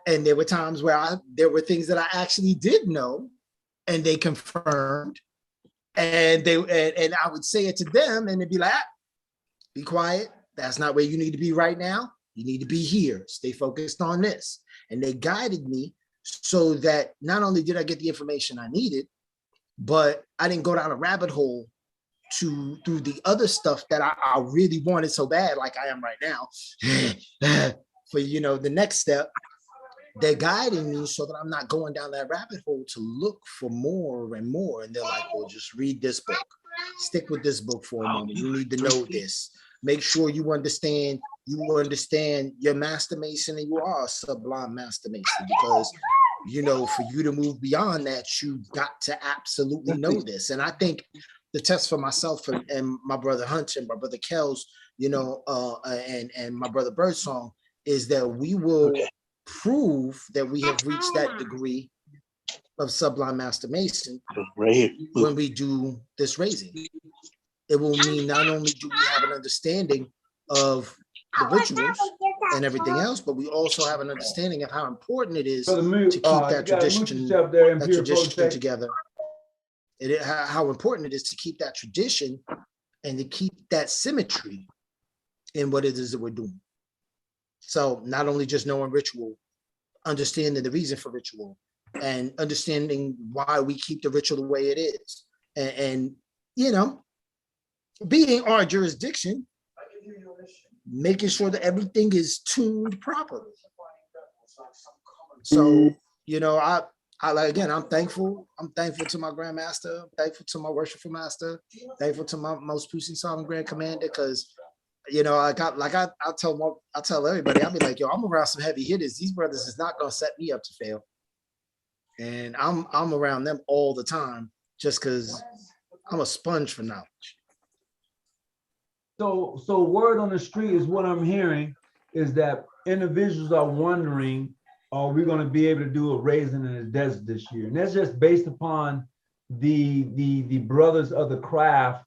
And there were times where there were things that I actually did know, and they confirmed. And and I would say it to them, and they'd be like, be quiet. That's not where you need to be right now. You need to be here. Stay focused on this. And they guided me so that not only did I get the information I needed, but I didn't go down a rabbit hole through the other stuff that I really wanted so bad, like I am right now. For the next step, they're guiding me so that I'm not going down that rabbit hole to look for more and more. And they're like, well, just read this book. Stick with this book for a moment. You need to know this. Make sure you understand your Master Mason, and you are a sublime Master Mason, because for you to move beyond that, you've got to absolutely know this. And I think the test for myself and my brother Hunter and my brother Kells, and my brother Birdsong, is that we will prove that we have reached that degree of sublime Master Mason when we do this raising. It will mean not only do we have an understanding of the rituals and everything else, but we also have an understanding of how important it is to keep that tradition together. How important it is to keep that tradition and to keep that symmetry in what it is that we're doing. So not only just knowing ritual, understanding the reason for ritual, and understanding why we keep the ritual the way it is, and being our jurisdiction, making sure that everything is tuned properly. So, I'm thankful. I'm thankful to my Grandmaster. I'm thankful to my worshipful master. Thankful to my most Pusian Sovereign Grand Commander, because I tell everybody, I'll be like, yo, I'm around some heavy hitters. These brothers is not gonna set me up to fail. And I'm around them all the time just because I'm a sponge for knowledge. So word on the street is what I'm hearing is that individuals are wondering, are we going to be able to do a raising in the desert this year? And that's just based upon the brothers of the craft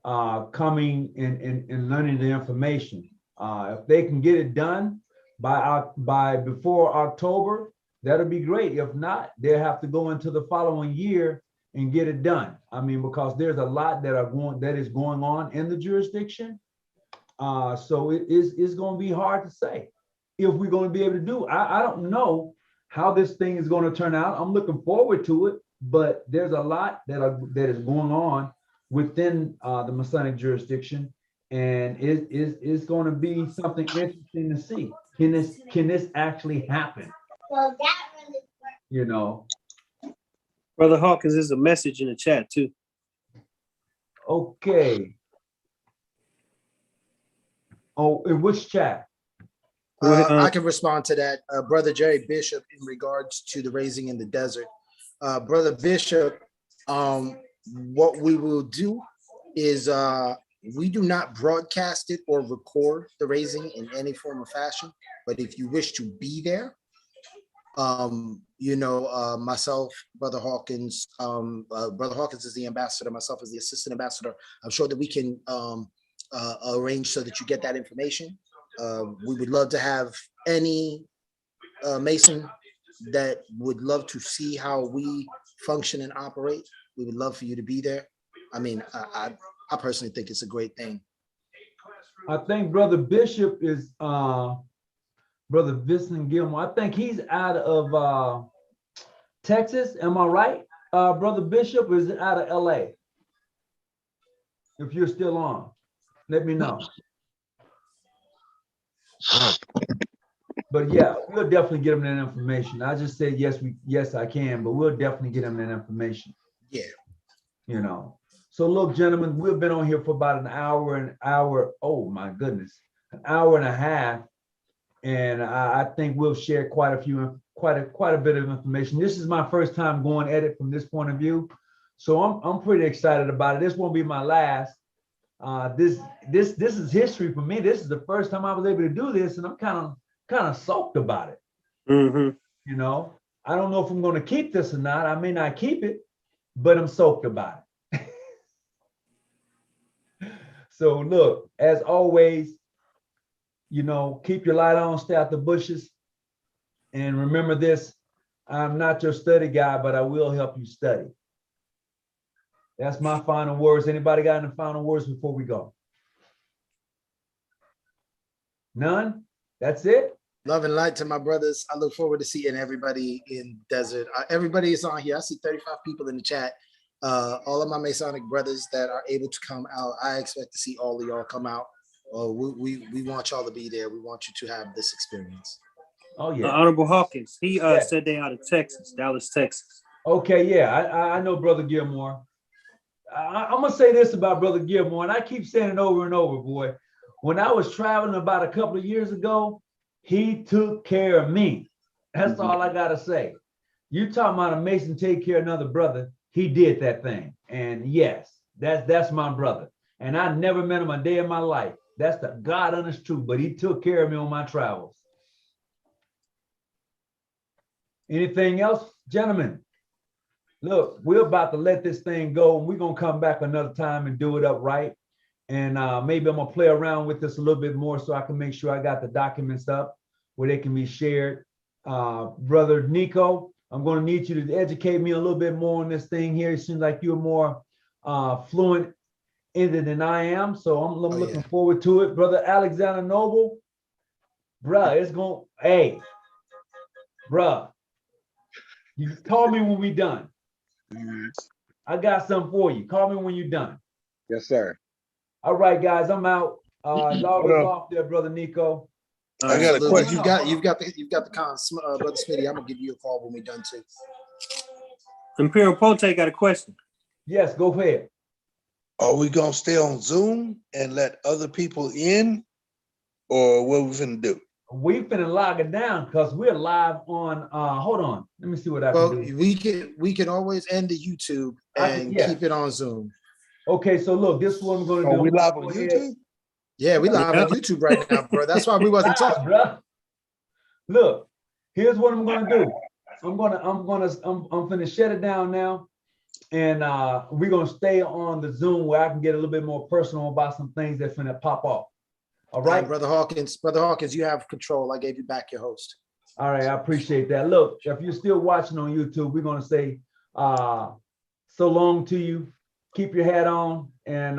coming and learning the information. If they can get it done by before October, that'll be great. If not, they'll have to go into the following year and get it done. I mean, because there's a lot that is going on in the jurisdiction. So it's going to be hard to say if we're going to be able to do. I don't know how this thing is going to turn out. I'm looking forward to it, but there's a lot that is going on within the Masonic jurisdiction, and it's going to be something interesting to see. Can this actually happen? Brother Hawkins, there's a message in the chat too. Okay. Oh, in which chat? I can respond to that. Brother Jerry Bishop, in regards to the raising in the desert. Brother Bishop, what we will do is we do not broadcast it or record the raising in any form or fashion. But if you wish to be there, myself, Brother Hawkins, Brother Hawkins is the ambassador, myself is the assistant ambassador. I'm sure that we can arrange so that you get that information. We would love to have any Mason that would love to see how we function and operate. We would love for you to be there. I mean, I personally think it's a great thing. I think Brother Bishop is Brother Vincent Gilmore. I think he's out of Texas. Am I right? Brother Bishop is out of LA. If you're still on, let me know. But yeah, we'll definitely get them that information. I just said yes, I can, but we'll definitely get them that information. Yeah. You know. So look, gentlemen, we've been on here for about an hour. Oh my goodness, an hour and a half. And I think we'll share quite a bit of information. This is my first time going at it from this point of view, so I'm pretty excited about it. This won't be my last. This is history for me. This is the first time I was able to do this, and I'm kind of soaked about it. Mm-hmm. You know, I don't know if I'm going to keep this or not. I may not keep it, but I'm soaked about it. So look, as always, you know, keep your light on, stay out the bushes. And remember this, I'm not your study guy, but I will help you study. That's my final words. Anybody got any final words before we go? None? That's it? Love and light to my brothers. I look forward to seeing everybody in desert. Everybody is on here. I see 35 people in the chat. All of my Masonic brothers that are able to come out, I expect to see all of y'all come out. We want y'all to be there. We want you to have this experience. Oh yeah. Honorable Hawkins, he said they out of Texas, Dallas, Texas. Okay, yeah, I know Brother Gilmore. I'm gonna say this about Brother Gilmore, and I keep saying it over and over, boy. When I was traveling about a couple of years ago, he took care of me. That's all I gotta say. You talking about a Mason take care of another brother? He did that thing, and yes, that's my brother. And I never met him a day in my life. That's the God honest truth, but he took care of me on my travels. Anything else, gentlemen? Look, we're about to let this thing go, and we're gonna come back another time and do it up right. And maybe I'm gonna play around with this a little bit more so I can make sure I got the documents up where they can be shared. Brother Nico, I'm gonna need you to educate me a little bit more on this thing here. It seems like you're more fluent in it than I am, so I'm looking forward to it. Brother Alexander Noble, bruh, it's gonna, hey, bruh, you call me when we done. I got something for you. Call me when you're done. Yes, sir. All right, guys, I'm out. Log us off there, Brother Nico. I got a question. You've got the cons, Brother Smitty. I'm gonna give you a call when we're done too. Imperial Pote got a question. Yes, go ahead. Are we gonna stay on Zoom and let other people in, or what we finna do? We finna log it down because we're live on. Hold on, let me see what I can do. We can always end the YouTube and keep it on Zoom. Okay, so look, this is what I'm gonna do. We live on YouTube? Yeah, we live on YouTube right now, bro. That's why we wasn't talking, bro. Look, here's what I'm gonna do. I'm finna shut it down now, and we're gonna stay on the Zoom where I can get a little bit more personal about some things that's finna pop off. All right, Brother Hawkins, you have control. I gave you back your host. All right, I appreciate that. Look, if you're still watching on YouTube, we're gonna say so long to you. Keep your hat on, and